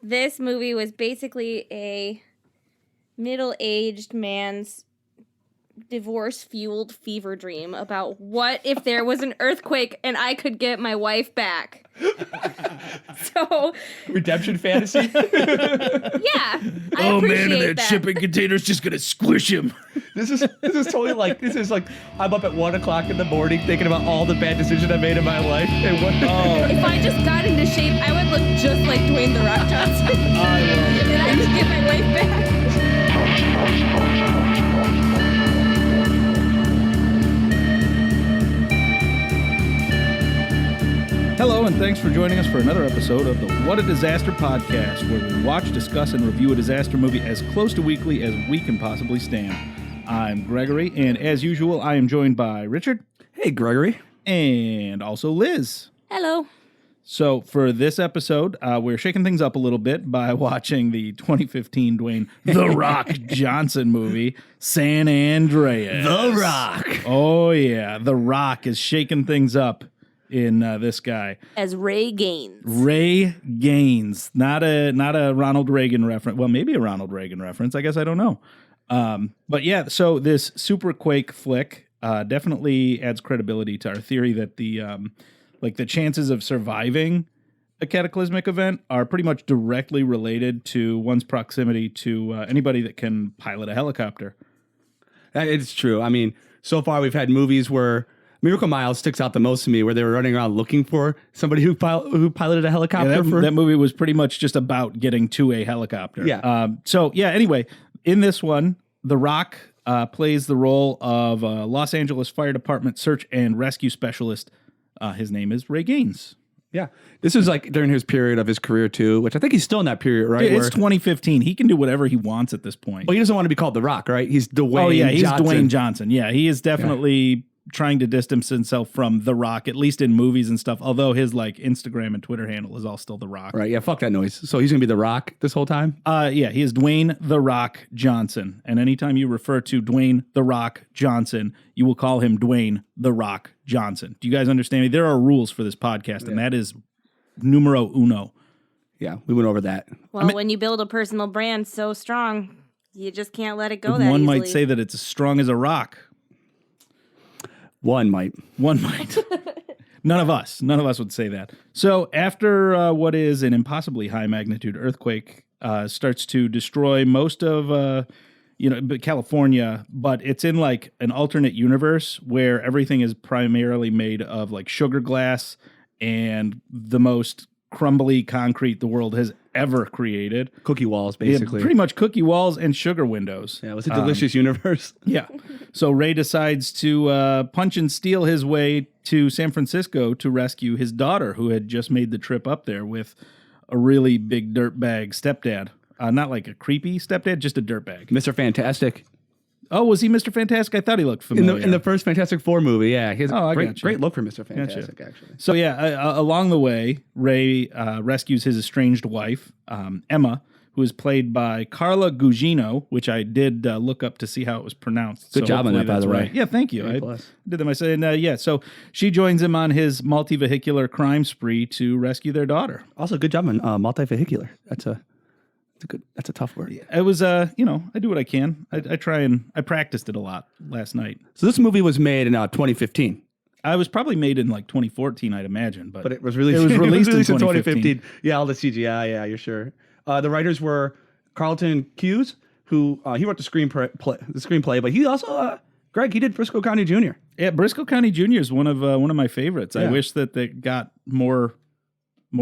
this movie was basically a middle-aged man's divorce-fueled fever dream about what if there was an earthquake and I could get my wife back. So redemption fantasy. Yeah, I appreciate that. shipping container's just gonna squish him. This is totally like I'm up at 1 o'clock in the morning thinking about all the bad decisions I made in my life and what. If I just got into shape, I would look just like Dwayne "The Rock" Johnson. And I could get my wife back. Hello, and thanks for joining us for another episode of the What a Disaster podcast, where we watch, discuss, and review a disaster movie as close to weekly as we can possibly stand. I'm Gregory, and as usual, I am joined by Richard. Hey, Gregory. And also Liz. Hello. So for this episode, we're shaking things up a little bit by watching the 2015 Dwayne "The Rock" Johnson movie, San Andreas. The Rock. Oh, yeah. The Rock is shaking things up in this guy. As Ray Gaines. Ray Gaines. Not a Ronald Reagan reference. Well, maybe a Ronald Reagan reference. I guess I don't know. But yeah, so this Super Quake flick definitely adds credibility to our theory that the chances of surviving a cataclysmic event are pretty much directly related to one's proximity to anybody that can pilot a helicopter. It's true. I mean, so far we've had movies where Miracle Miles sticks out the most to me, where they were running around looking for somebody who piloted a helicopter. Yeah, that movie was pretty much just about getting to a helicopter. Yeah. Anyway, in this one, The Rock plays the role of a Los Angeles Fire Department search and rescue specialist. His name is Ray Gaines. Yeah. This is like during his period of his career, too, which I think he's still in that period, right? It's 2015. He can do whatever he wants at this point. Well, he doesn't want to be called The Rock, right? He's Dwayne Oh, yeah, he's Johnson. Dwayne Johnson. Yeah, he is definitely trying to distance himself from The Rock, at least in movies and stuff, although his Instagram and Twitter handle is all still The Rock. Right, yeah, fuck that noise. So he's going to be The Rock this whole time? Yeah, he is Dwayne The Rock Johnson. And anytime you refer to Dwayne The Rock Johnson, you will call him Dwayne The Rock Johnson. Do you guys understand me? There are rules for this podcast, and that is numero uno. Yeah, we went over that. Well, when you build a personal brand so strong, you just can't let it go that One easily. might say that it's as strong as a rock. One might. None of us would say that. So after what is an impossibly high magnitude earthquake starts to destroy most of California, but it's in an alternate universe where everything is primarily made of sugar glass and the most crumbly concrete the world has ever created. Cookie walls, basically. Yeah, pretty much cookie walls and sugar windows. Yeah, it was a delicious universe. Yeah. So Ray decides to punch and steal his way to San Francisco to rescue his daughter, who had just made the trip up there with a really big dirtbag stepdad. Not like a creepy stepdad, just a dirtbag. Mr. Fantastic. Oh, was he Mr. Fantastic? I thought he looked familiar. In the first Fantastic Four movie, yeah. He has a great look for Mr. Fantastic, actually. So, along the way, Ray rescues his estranged wife, Emma, who is played by Carla Gugino, which I did look up to see how it was pronounced. Good job on that, by the way. Right. Yeah, thank you. I plus. did them. I said, so she joins him on his multi-vehicular crime spree to rescue their daughter. Also, good job on multi-vehicular. That's a tough word. It was, I do what I can. I try and I practiced it a lot last night. So this movie was made in 2015. I was probably made in 2014, I'd imagine, but it was released. It was released in 2015. Yeah, all the CGI. Yeah, you're sure. The writers were Carlton Cuse, who he wrote the screenplay, but he also Greg, he did Briscoe County Jr. Yeah, Briscoe County Jr. is one of my favorites. Yeah. I wish that they got more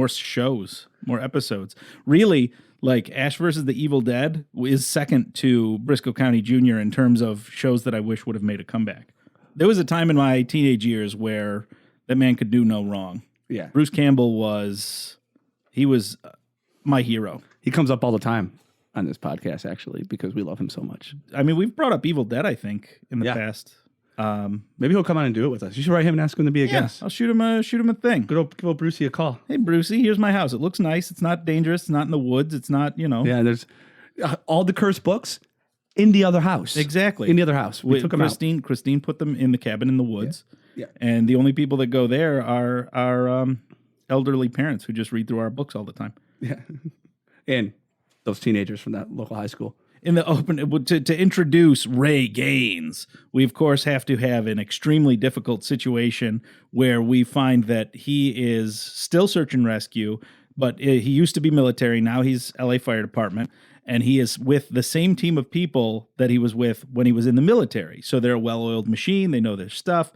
shows, more episodes. Really. Ash vs. the Evil Dead is second to Briscoe County Jr. in terms of shows that I wish would have made a comeback. There was a time in my teenage years where that man could do no wrong. Yeah. Bruce Campbell was my hero. He comes up all the time on this podcast, actually, because we love him so much. I mean, we've brought up Evil Dead, I think, in the past. Maybe he'll come on and do it with us. You should write him and ask him to be a guest. I'll shoot him a thing. Give old Brucey a call. Hey, Brucey, here's my house. It looks nice. It's not dangerous. It's not in the woods. It's not, Yeah, there's all the cursed books in the other house. Exactly. In the other house. We took them out. Christine put them in the cabin in the woods. Yeah. And the only people that go there are our elderly parents who just read through our books all the time. Yeah. and those teenagers from that local high school. In the open, to introduce Ray Gaines, we of course have to have an extremely difficult situation where we find that he is still search and rescue, but he used to be military. Now he's LA Fire Department, and he is with the same team of people that he was with when he was in the military. So they're a well-oiled machine. They know their stuff.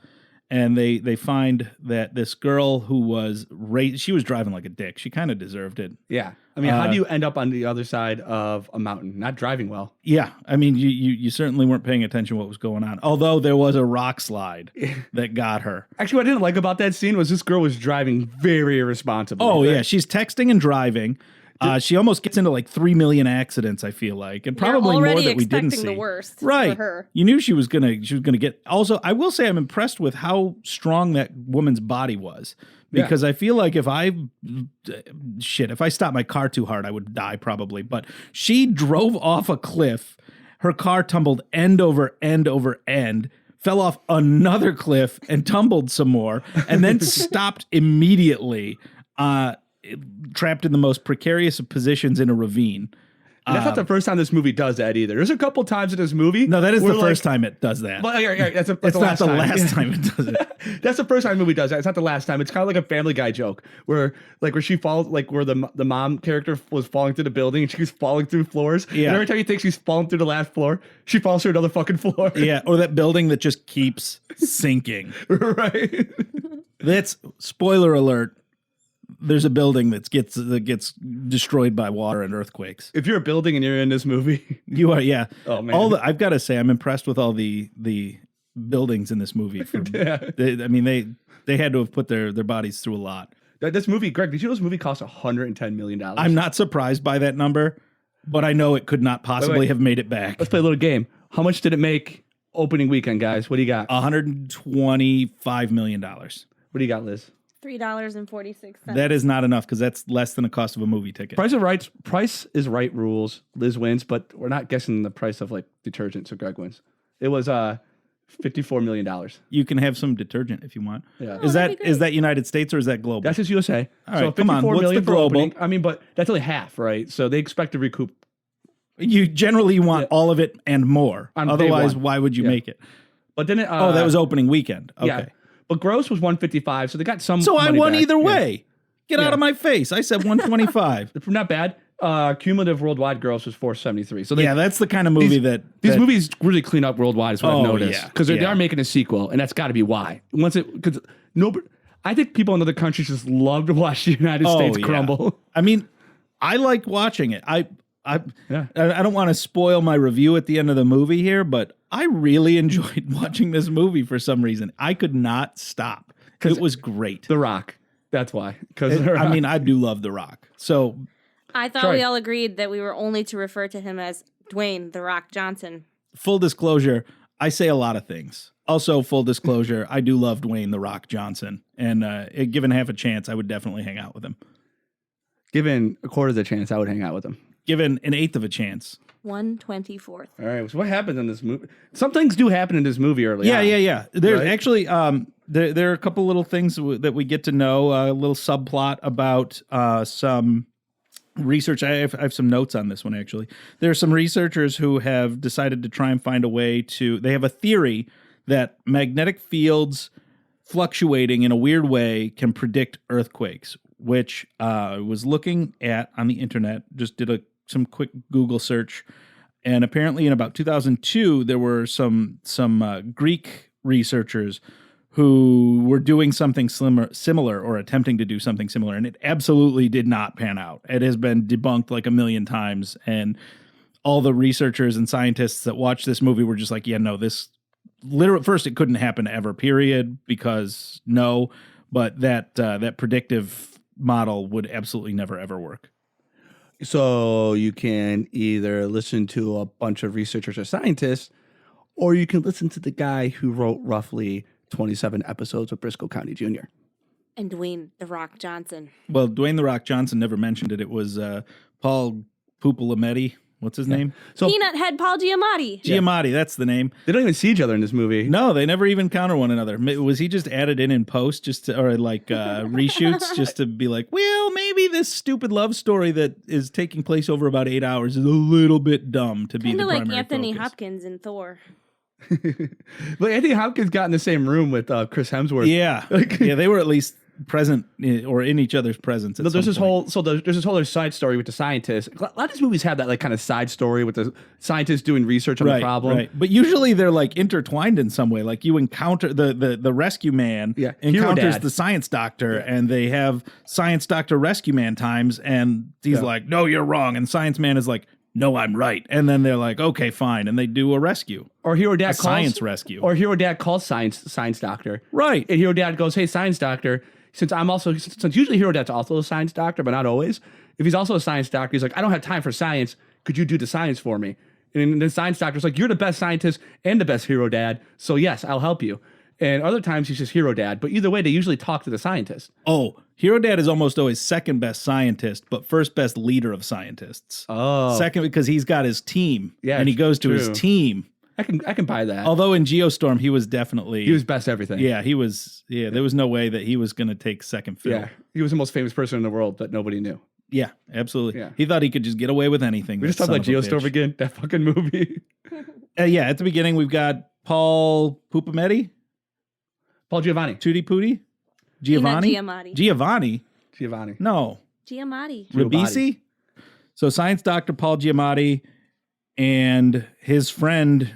And they find that this girl who was raised, she was driving like a dick. She kind of deserved it. Yeah. I mean, how do you end up on the other side of a mountain? Not driving well. Yeah. I mean, you certainly weren't paying attention to what was going on. Although there was a rock slide that got her. Actually, what I didn't like about that scene was this girl was driving very irresponsibly. Oh, yeah. She's texting and driving. She almost gets into like 3 million accidents, I feel like, and probably more that we didn't see. The worst, right? For her. You knew she was gonna get. Also, I will say I'm impressed with how strong that woman's body was, because I feel like if I stopped my car too hard, I would die probably. But she drove off a cliff. Her car tumbled end over end over end. Fell off another cliff and tumbled some more, and then stopped immediately. Trapped in the most precarious of positions in a ravine. And that's not the first time this movie does that either. There's a couple times in this movie. No, that is the first time it does that. Well, that's it's not the last time it does it. That's the first time the movie does that. It's not the last time. It's kind of like a Family Guy joke where she falls, like where the mom character was falling through the building and she's falling through floors. Yeah. And every time you think she's falling through the last floor, she falls through another fucking floor. Yeah, or that building that just keeps sinking. Right. That's spoiler alert. There's a building that gets destroyed by water and earthquakes. If you're a building and you're in this movie, you are. Yeah. Oh man. I've got to say, I'm impressed with all the buildings in this movie. They had to have put their bodies through a lot. This movie, Greg, did you know this movie cost $110 million? I'm not surprised by that number, but I know it could not possibly have made it back. Let's play a little game. How much did it make opening weekend, guys? What do you got? $125 million. What do you got, Liz? $3.46. That is not enough because that's less than the cost of a movie ticket. Price is right rules. Liz wins, but we're not guessing the price of like detergent, so Greg wins. It was $54 million. You can have some detergent if you want. Yeah. Is that United States or is that global? That's just USA. All right, so come on. What's the global? Opening. I mean, but that's only half, right? So they expect to recoup. You generally want all of it and more. Otherwise, why would you make it? But then that was opening weekend. Okay. Yeah. But gross was 155, so they got some. So I won back. either way. Get out of my face! I said 125. Not bad. Cumulative worldwide gross was 473. So that's the kind of movie these movies really clean up worldwide. Is what I've noticed because they are making a sequel, and that's got to be why. I think people in other countries just love to watch the United States crumble. I mean, I like watching it. I don't want to spoil my review at the end of the movie here, but I really enjoyed watching this movie for some reason. I could not stop. It was great. The Rock. That's why. I do love The Rock. So I thought we all agreed that we were only to refer to him as Dwayne The Rock Johnson. Full disclosure, I say a lot of things. Also, full disclosure, I do love Dwayne The Rock Johnson. And given half a chance, I would definitely hang out with him. Given a quarter of the chance, I would hang out with him. Given an eighth of a chance. 1/24. All right. So what happens in this movie? Some things do happen in this movie early on. Yeah. There's actually there are a couple little things that we get to know. A little subplot about some research. I have some notes on this one actually. There are some researchers who have decided to try and find a way to. They have a theory that magnetic fields fluctuating in a weird way can predict earthquakes, which I was looking at on the internet. Just did some quick Google search, and apparently in about 2002 there were some Greek researchers who were doing something similar or attempting to do something similar, and it absolutely did not pan out. It has been debunked like a million times, and all the researchers and scientists that watched this movie were just like, yeah, no, this literally first it couldn't happen ever, period, because no, but that predictive model would absolutely never ever work. So you can either listen to a bunch of researchers or scientists, or you can listen to the guy who wrote roughly 27 episodes of Briscoe County Jr. And Dwayne The Rock Johnson. Well, Dwayne The Rock Johnson never mentioned it. It was Paul Pupulimetti. What's his name? So Peanut Head Paul Giamatti. Giamatti, that's the name. They don't even see each other in this movie. No, they never even encounter one another. Was he just added in post, or like reshoots, just to be like, well, maybe this stupid love story that is taking place over about 8 hours is a little bit dumb to be Kind the of like primary Anthony focus. Hopkins in Thor. But Anthony Hopkins got in the same room with Chris Hemsworth. Yeah, yeah, they were at least present or in each other's presence. There's this whole other side story with the scientist. A lot of these movies have that like kind of side story with the scientist doing research on the problem. Right. But usually they're like intertwined in some way. Like you encounter the rescue man encounters the science doctor, and they have science doctor rescue man times, and he's like, "No, you're wrong," and science man is like, "No, I'm right," and then they're like, "Okay, fine," and they do a rescue. Or Hero Dad calls science rescue. Or Hero Dad calls science doctor. Right. And Hero Dad goes, "Hey, science doctor." Since usually Hero Dad's also a science doctor, but not always. If he's also a science doctor, he's like, "I don't have time for science. Could you do the science for me?" And the science doctor's like, "You're the best scientist and the best Hero Dad, so yes, I'll help you." And other times he's just Hero Dad, but either way, they usually talk to the scientist. Oh, Hero Dad is almost always second best scientist, but first best leader of scientists. Oh, Second because he's got his team, Yeah, and he goes to his true. team. I can buy that. Although in Geostorm he was definitely He was best everything. Yeah, he was. Yeah, there was no way that he was going to take second fill. Yeah, he was the most famous person in the world that nobody knew. Yeah, absolutely. Yeah. He thought he could just get away with anything. We just talked about Geostorm again. That fucking movie. Yeah, at the beginning we've got Paul Pupametti, Paul Giovanni. Tutti Putti, Giovanni, Giamatti. Giovanni. No, Giamatti. Ribisi. So science doctor Paul Giamatti and his friend,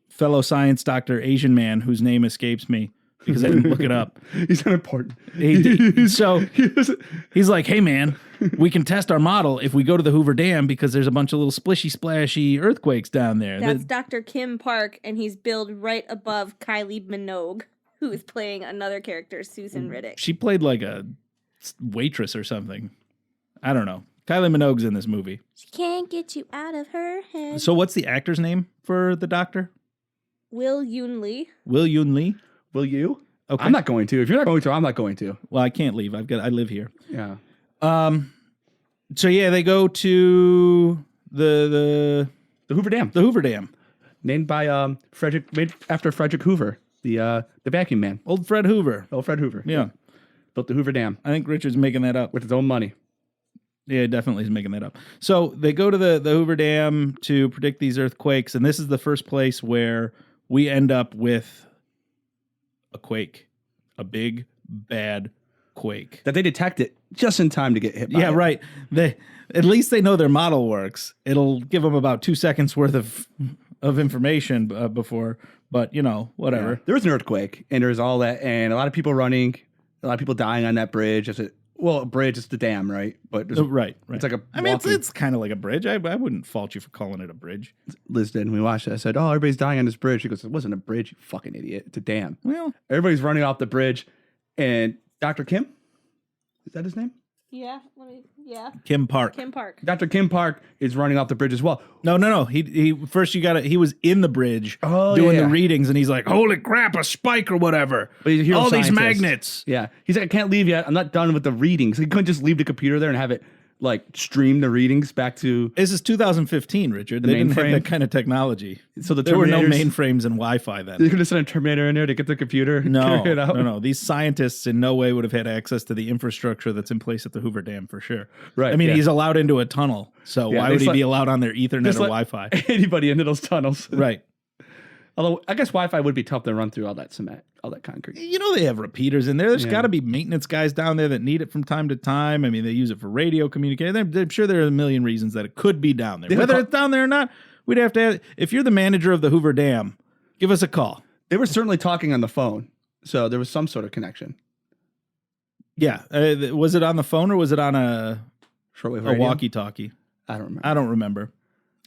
fellow science doctor Asian man whose name escapes me because I didn't look it up. He's unimportant. So he's like, "Hey man, we can test our model if we go to the Hoover Dam because there's a bunch of little splishy splashy earthquakes down there." That's Dr. Kim Park, and he's billed right above Kylie Minogue, who is playing another character, Susan Riddick. She played like a waitress or something. I don't know. Kylie Minogue's in this movie. She can't get you out of her head. So what's the actor's name for the doctor? Will Yoon Lee. Will Yoon Lee. Will you? Okay. I'm not going to. If you're not going to, I'm not going to. Well, I can't leave. I live here. Yeah. So yeah, they go to the Hoover Dam. the Hoover Dam. Named by made after Frederick Hoover, the vacuum man. Old Fred Hoover. Oh, Fred Hoover. Yeah. Built the Hoover Dam I think Richard's making that up. with his own money. Yeah, definitely is making that up. So they go to the Hoover Dam to predict these earthquakes, and this is the first place where we end up with a quake, a big, bad quake. That they detect it just in time to get hit by Yeah, it. right. At least they know their model works. It'll give them about 2 seconds worth of information before, but you know, whatever. Yeah. There was an earthquake, and there was all that, and a lot of people running, a lot of people dying on that bridge. A bridge, it's the dam, right? But there's Right. it's like a I mean, walking- it's kind of like a bridge. I wouldn't fault you for calling it a bridge. Liz did, and we watched it. I said, "Oh, everybody's dying on this bridge." She goes, "It wasn't a bridge, you fucking idiot. It's a dam." Well, Everybody's running off the bridge, and Dr. Kim, is that his name? Yeah. Kim Park. Kim Park. Dr. Kim Park is running off the bridge as well. No. He first he was in the bridge Oh, doing yeah. the readings, and he's like, "Holy crap, a spike or whatever! But he's a hero All these scientist. magnets." Yeah. He's like, "I can't leave yet. I'm not done with the readings." He couldn't just leave the computer there and have it like stream the readings back to. This is 2015, Richard. They didn't have mainframe? that kind of technology. So the There were no Terminators- mainframes and Wi-Fi then. They could have sent a Terminator in there to get the computer. and carry it out. No. These scientists in no way would have had access to the infrastructure that's in place at the Hoover Dam for sure. Right, I mean, yeah. he's allowed into a tunnel, so Yeah, why they would he let- be allowed on their Ethernet or Just let Wi-Fi? Anybody into those tunnels. Right. Although I guess Wi-Fi would be tough to run through all that cement, all that concrete. You know they have repeaters in there. There's Yeah. got to be maintenance guys down there that need it from time to time. I mean, they use it for radio communication. I'm sure there are a million reasons that it could be down there. They have Whether a it's down there or not, we'd have to. If you're the manager of the Hoover Dam, give us a call. They were certainly talking on the phone, so there was some sort of connection. Yeah, was it on the phone or was it on a Shortwave a radio? walkie-talkie? I don't remember. I don't remember.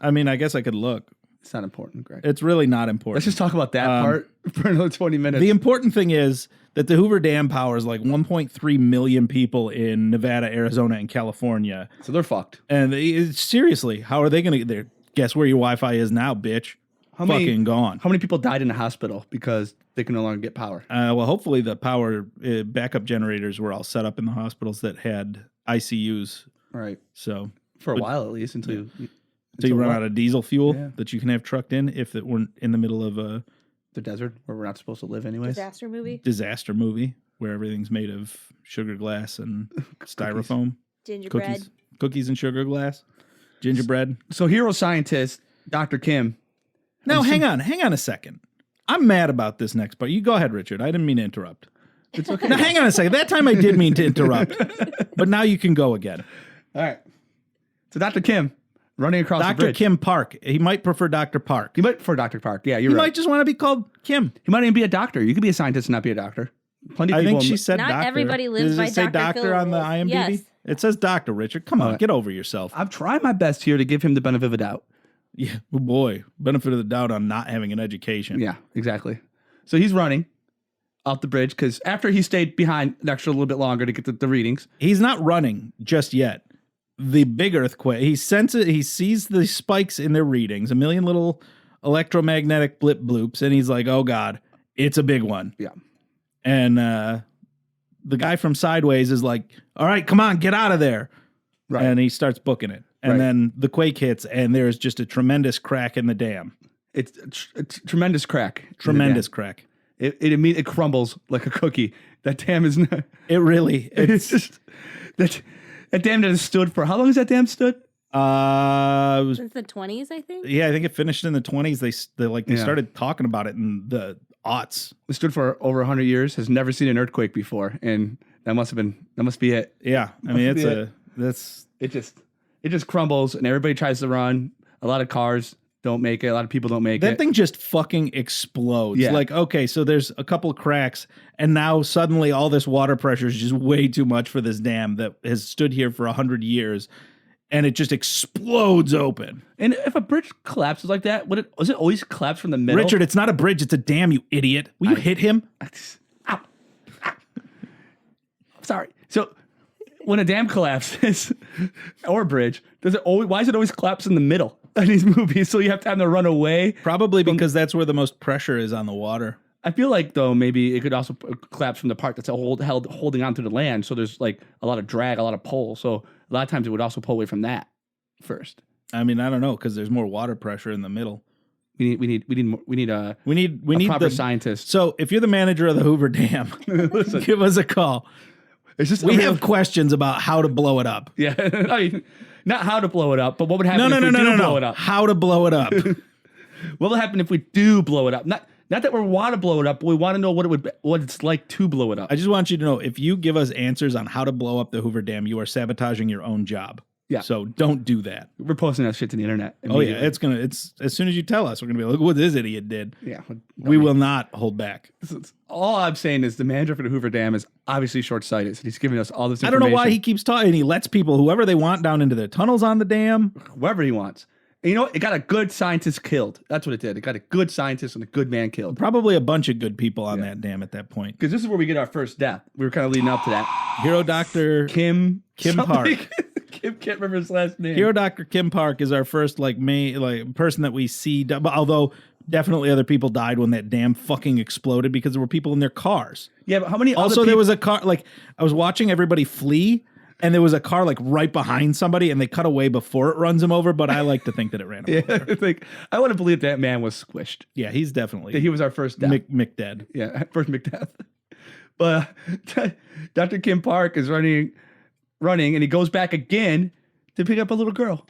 I mean, I guess I could look. It's not important, Greg. It's really not important. Let's just talk about that part for another 20 minutes. The important thing is that the Hoover Dam powers like 1.3 million people in Nevada, Arizona, and California. So they're fucked. And seriously, how are they going to get there? Guess where your Wi-Fi is now, bitch? Fucking gone. How many people died in the hospital because they can no longer get power? Well, hopefully the power backup generators were all set up in the hospitals that had ICUs. Right. So For a while, at least, until you run what? out of diesel fuel Yeah. that you can have trucked in if it weren't in the middle of a the desert where we're not supposed to live anyways. Disaster movie. disaster movie where everything's made of sugar glass and styrofoam. Gingerbread. Cookies and sugar glass. Gingerbread. So hero scientist, Dr. Kim. Now, hang on a second. I'm mad about this next part. You go ahead, Richard. I didn't mean to interrupt. It's okay. Now, hang on a second. That time I did mean to interrupt. But now you can go again. All right. So Dr. Kim running across the Dr. bridge. Kim Park. He might prefer Dr. Park. You might prefer Dr. Park. Yeah, you're He right. might just want to be called Kim. He might even be a doctor. You could be a scientist and not be a doctor. Plenty of I people. think she said Not doctor. everybody lives Does by it say Dr. doctor Phil on the rules. IMDb? Yes. It says doctor, Richard. Come on, get over yourself. I'm trying my best here to give him the benefit of the doubt. Yeah, oh boy. Benefit of the doubt on not having an education. Yeah, exactly. So he's running off the bridge because after he stayed behind an extra little bit longer to get the readings. He's not running just yet. The big earthquake, he senses, he sees the spikes in their readings, a million little electromagnetic blip bloops, and he's like, oh God, it's a big one. Yeah. And the guy from Sideways is like, all right, come on, get out of there. Right. And he starts booking it. And Right. then the quake hits, and there's just a tremendous crack in the dam. It's a tremendous crack. Tremendous crack. It crumbles like a cookie. That dam is not. It really, It's just that dam that has stood for how long has that dam stood? it was, Since the 20s, I think. yeah, I think it finished in the 20s. They Yeah. started talking about it in the aughts. It stood for over 100 years. Has never seen an earthquake before, and that must be it. Yeah, I mean, Yeah. that's It just crumbles, and everybody tries to run. A lot of cars don't make it. A lot of people don't make that it. thing just fucking explodes. Yeah. Like, okay, so there's a couple of cracks, and now suddenly all this water pressure is just way too much for this dam that has stood here for 100 years, and it just explodes open. And if a bridge collapses like that, does it always collapse from the middle? Richard, it's not a bridge; it's a dam. You idiot! Will you hit him? Ow. Ow. I'm sorry. So when a dam collapses or a bridge, why is it always collapse in the middle of these movies? So you have time to run away. Probably because that's where the most pressure is on the water. I feel like though maybe it could also collapse from the part that's holding onto the land. So there's like a lot of drag, a lot of pull. So a lot of times it would also pull away from that first. I mean, I don't know because there's more water pressure in the middle. We need a proper the scientist. So if you're the manager of the Hoover Dam, Listen, give us a call. it's just We have questions about how to blow it up. yeah. I mean, not how to blow it up, but what would happen if we do blow it up? How to blow it up. What will happen if we do blow it up? Not that we want to blow it up, but we want to know what it's like to blow it up. I just want you to know, if you give us answers on how to blow up the Hoover Dam, you are sabotaging your own job. Yeah. So don't do that. We're posting that shit to the internet. Oh yeah, immediately. it's as soon as you tell us, we're gonna be like, look what this idiot did. Yeah. We will not hold back. All I'm saying is the manager for the Hoover Dam is obviously short-sighted. He's giving us all this I information. don't know why he keeps talking. He lets people, whoever they want, down into their tunnels on the dam. Whoever he wants. And you know what? It got a good scientist killed. That's what it did. It got a good scientist and a good man killed. Probably a bunch of good people on that dam at that point. Because this is where we get our first death. We were kind of leading up to that. Hero Doctor Kim Park. Kim can't remember his last name. Hero Dr. Kim Park is our first person that we see. Although definitely other people died when that dam fucking exploded because there were people in their cars. Yeah, but how many Also, other people? there was a car, I was watching everybody flee, and there was a car right behind somebody, and they cut away before it runs him over, but I like to think that it ran him over. It's like, I want to believe that man was squished. Yeah, he's definitely He was our first death. McDead. Yeah, first McDeath. But Dr. Kim Park is running, and he goes back again to pick up a little girl,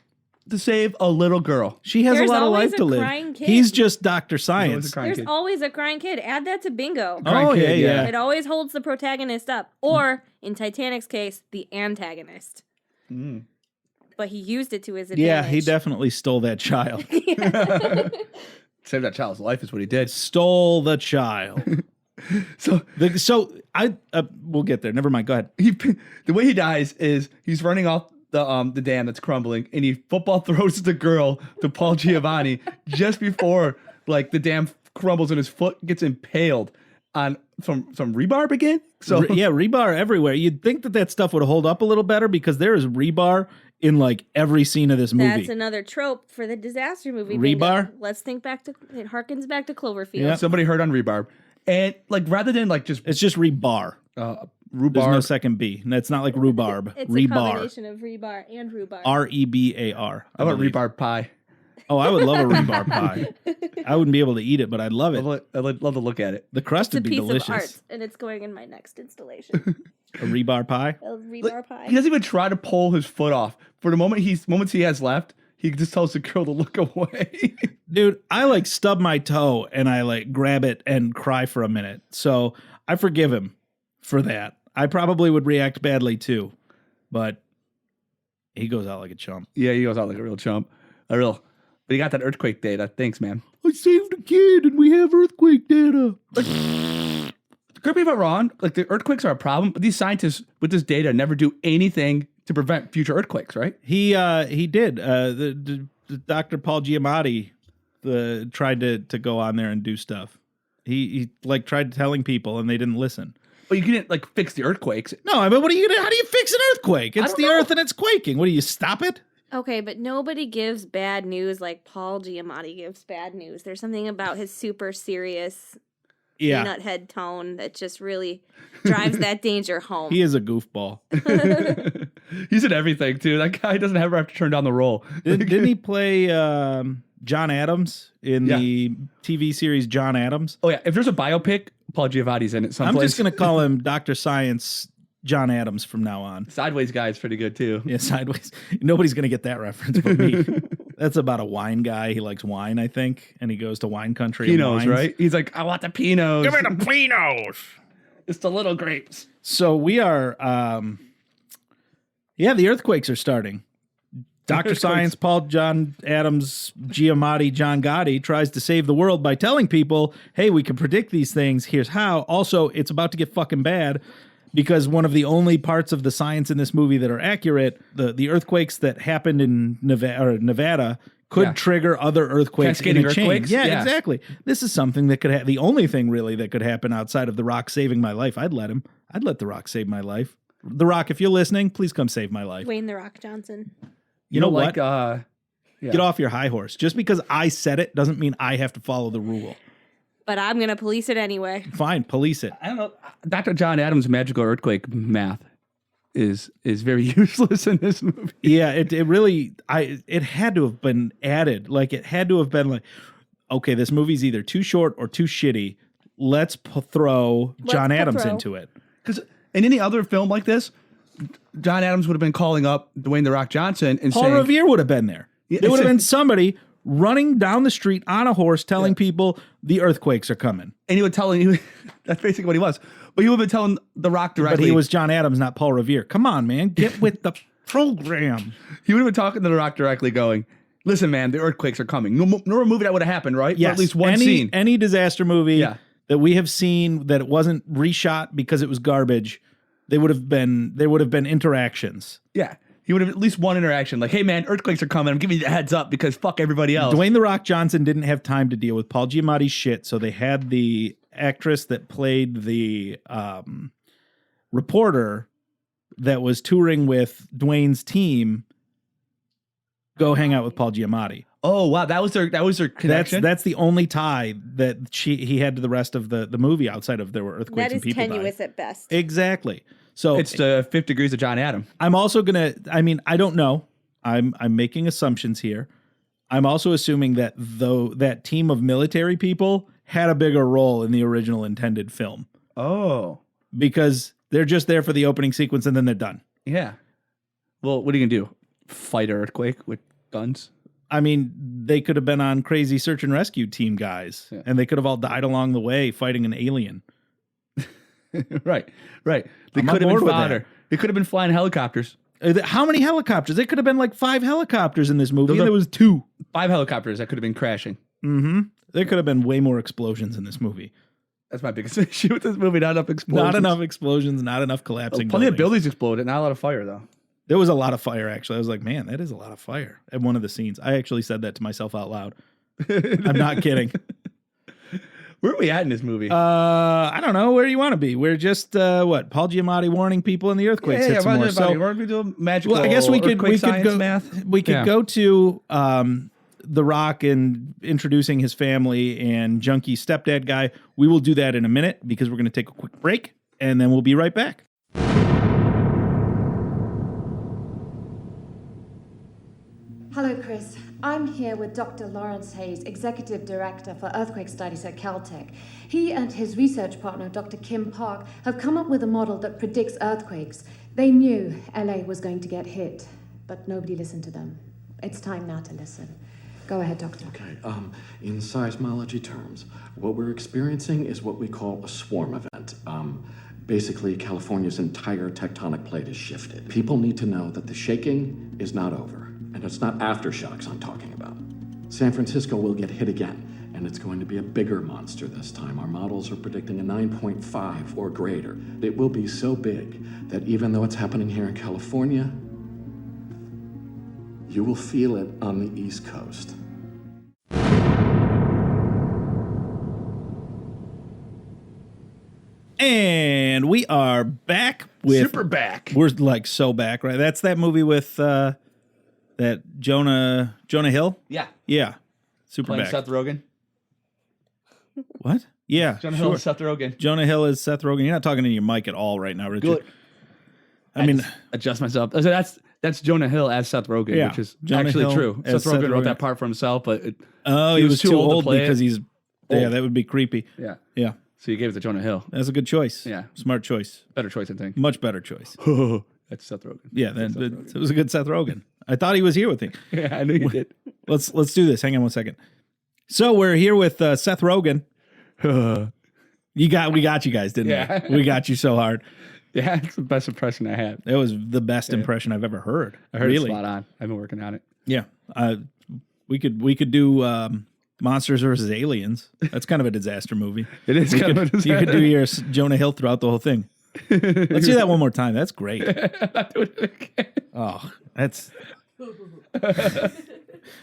to save a little girl. She has There's a lot of always life a to live. crying kid. He's just Dr. Always Science. a crying There's kid. always a crying kid. Add that to bingo. Crying Oh, kid, yeah. It always holds the protagonist up. Or, in Titanic's case, the antagonist. Mm. But he used it to his Yeah, advantage. he definitely stole that child. Saved that child's life is what he did. Stole the child. So We'll get there. Never mind. Go ahead. the way he dies is he's running off the dam that's crumbling, and he football throws the girl to Paul Giovanni just before the dam crumbles and his foot gets impaled on some rebarb again. So Rebar everywhere. You'd think that stuff would hold up a little better because there is rebar in every scene of this movie. That's another trope for the disaster movie. Rebar? Bingo. Let's think back to it. Harkens back to Cloverfield. Yeah. somebody heard on rebarb, and rather than just It's just rebar. There's rhubarb. no second B. That's not like rhubarb. It's a rebar. combination of rebar and rhubarb. REBAR. How about rhubarb pie? Oh, I would love a rebar pie. I wouldn't be able to eat it, but I'd love it. I'd love to look at it. The crust It's a would be piece delicious. of art, and it's going in my next installation. A rebar pie. A rebar pie. He doesn't even try to pull his foot off. For the moments he has left, he just tells the girl to look away. Dude, I like stub my toe and I like grab it and cry for a minute. So I forgive him for that. I probably would react badly too, but he goes out like a chump. Yeah, he goes out like a real chump. But he got that earthquake data. Thanks, man. I saved a kid and we have earthquake data. Correct me if I'm wrong. Like, the earthquakes are a problem, but these scientists with this data never do anything to prevent future earthquakes, right? He did. The Dr. Paul Giamatti tried to go on there and do stuff. He like tried telling people and they didn't listen. But you couldn't like fix the earthquakes. No, I mean, how do you fix an earthquake? It's the earth and it's quaking. What do you stop it? Okay, but nobody gives bad news like Paul Giamatti gives bad news. There's something about his super serious peanut head tone that just really drives that danger home. He is a goofball. He's in everything too. That guy doesn't ever have to turn down the role. Didn't he play John Adams in the TV series John Adams? Oh yeah, if there's a biopic, Paul Giamatti's in it someplace. I'm just gonna call him Dr. Science John Adams from now on. Sideways guy is pretty good too. Yeah, Sideways. Nobody's gonna get that reference but me. That's about a wine guy. He likes wine, I think, and he goes to wine country. Pinots, right? He's like, I want the Pinots. Give me the Pinots. It's the little grapes. So we are, the earthquakes are starting. Dr. Science, Paul John Adams, Giamatti, John Gotti tries to save the world by telling people, hey, we can predict these things. Here's how. Also, it's about to get fucking bad because one of the only parts of the science in this movie that are accurate, the earthquakes that happened in Nevada could trigger other earthquakes in a chain. Earthquakes? Yeah, exactly. This is something that could the only thing really that could happen outside of The Rock saving my life. I'd let The Rock save my life. The Rock, if you're listening, please come save my life. Dwayne The Rock Johnson. You know what? Get off your high horse. Just because I said it doesn't mean I have to follow the rule. But I'm going to police it anyway. Fine, police it. I don't know. Dr. John Adams' magical earthquake math is very useless in this movie. Yeah, it really it had to have been added. Like it had to have been like, okay, this movie's either too short or too shitty. Let's throw John Adams into it. Because in any other film like this, John Adams would have been calling up Dwayne The Rock Johnson and Paul saying, Revere would have been there. There would have been somebody running down the street on a horse telling people the earthquakes are coming. And he would tell him, that's basically what he was. But he would have been telling The Rock directly. But he was John Adams, not Paul Revere. Come on, man. Get with the program. He would have been talking to The Rock directly going, listen, man, the earthquakes are coming. No movie that would have happened, right? Yes. Or at least one scene. Any disaster movie that we have seen that it wasn't reshot because it was garbage, there would have been interactions. Yeah. He would have at least one interaction. Like, hey, man, earthquakes are coming. I'm giving you the heads up because fuck everybody else. Dwayne The Rock Johnson didn't have time to deal with Paul Giamatti's shit, so they had the actress that played the reporter that was touring with Dwayne's team go hang out with Paul Giamatti. Oh, wow. That was their connection? That's the only tie that he had to the rest of the movie outside of there were earthquakes and people died. That is tenuous at best. Exactly. So it's the 5 degrees of John Adam. I'm also I don't know. I'm making assumptions here. I'm also assuming that that team of military people had a bigger role in the original intended film. Oh. Because they're just there for the opening sequence and then they're done. Yeah. Well, what are you going to do? Fight an earthquake with guns? I mean, they could have been on crazy search and rescue team guys, and they could have all died along the way fighting an alien. Right. They could have been fodder. They could have been flying helicopters. How many helicopters? There could have been like 5 helicopters in this movie, and there was 2. 5 helicopters that could have been crashing. Mm-hmm. There could have been way more explosions in this movie. That's my biggest issue with this movie. Not enough explosions. Not enough explosions, not enough collapsing plenty of buildings exploded. Not a lot of fire, though. There was a lot of fire, actually. I was like, man, that is a lot of fire at one of the scenes. I actually said that to myself out loud. I'm not kidding. Where are we at in this movie? I don't know. Where do you want to be? We're just, Paul Giamatti warning people in the earthquakes. Yeah, some more. So, we're going to do magical I guess we could go, math. We could go to The Rock and introducing his family and junkie stepdad guy. We will do that in a minute because we're going to take a quick break, and then we'll be right back. Hello, Chris. I'm here with Dr. Lawrence Hayes, Executive Director for Earthquake Studies at Caltech. He and his research partner, Dr. Kim Park, have come up with a model that predicts earthquakes. They knew LA was going to get hit, but nobody listened to them. It's time now to listen. Go ahead, Doctor. Okay, in seismology terms, what we're experiencing is what we call a swarm event. Basically, California's entire tectonic plate is shifted. People need to know that the shaking is not over, and it's not aftershocks I'm talking about. San Francisco will get hit again, and it's going to be a bigger monster this time. Our models are predicting a 9.5 or greater. It will be so big that even though it's happening here in California, you will feel it on the East Coast. And we are back with Super back. We're like so back, right? That's that movie with that Jonah Hill. Yeah. Yeah, super Playing back. Seth Rogen. What? Yeah, Jonah Hill and Seth Rogen. Jonah Hill is Seth Rogen. You're not talking to your mic at all right now, Richard. Good. I mean, adjust myself. So that's Jonah Hill as Seth Rogen, Yeah, which is Jonah actually Hill true. as Seth Rogen Seth wrote Rogen. that part for himself, but he was too old to play because it. he's yeah, Old. that would be creepy. Yeah. Yeah, So you gave it to Jonah Hill. that's a good choice. Yeah. Smart choice. Better choice, I think. Much better choice. That's Seth Rogen. Yeah, That's Seth that, Rogen. it was a good Seth Rogen. I thought he was here with me. Yeah, I knew you did. Let's do this. Hang on one second. So we're here with Seth Rogen. We got you guys, didn't Yeah. we? We got you so hard. Yeah, it's the best impression I had. That was the best impression I've ever heard. I heard really. it's spot on. I've been working on it. Yeah. We could do Monsters versus Aliens. That's kind of a disaster movie. It is kind of a disaster. You could do your Jonah Hill throughout the whole thing. Let's do that one more time. That's great. I'm doing it again. Oh, that's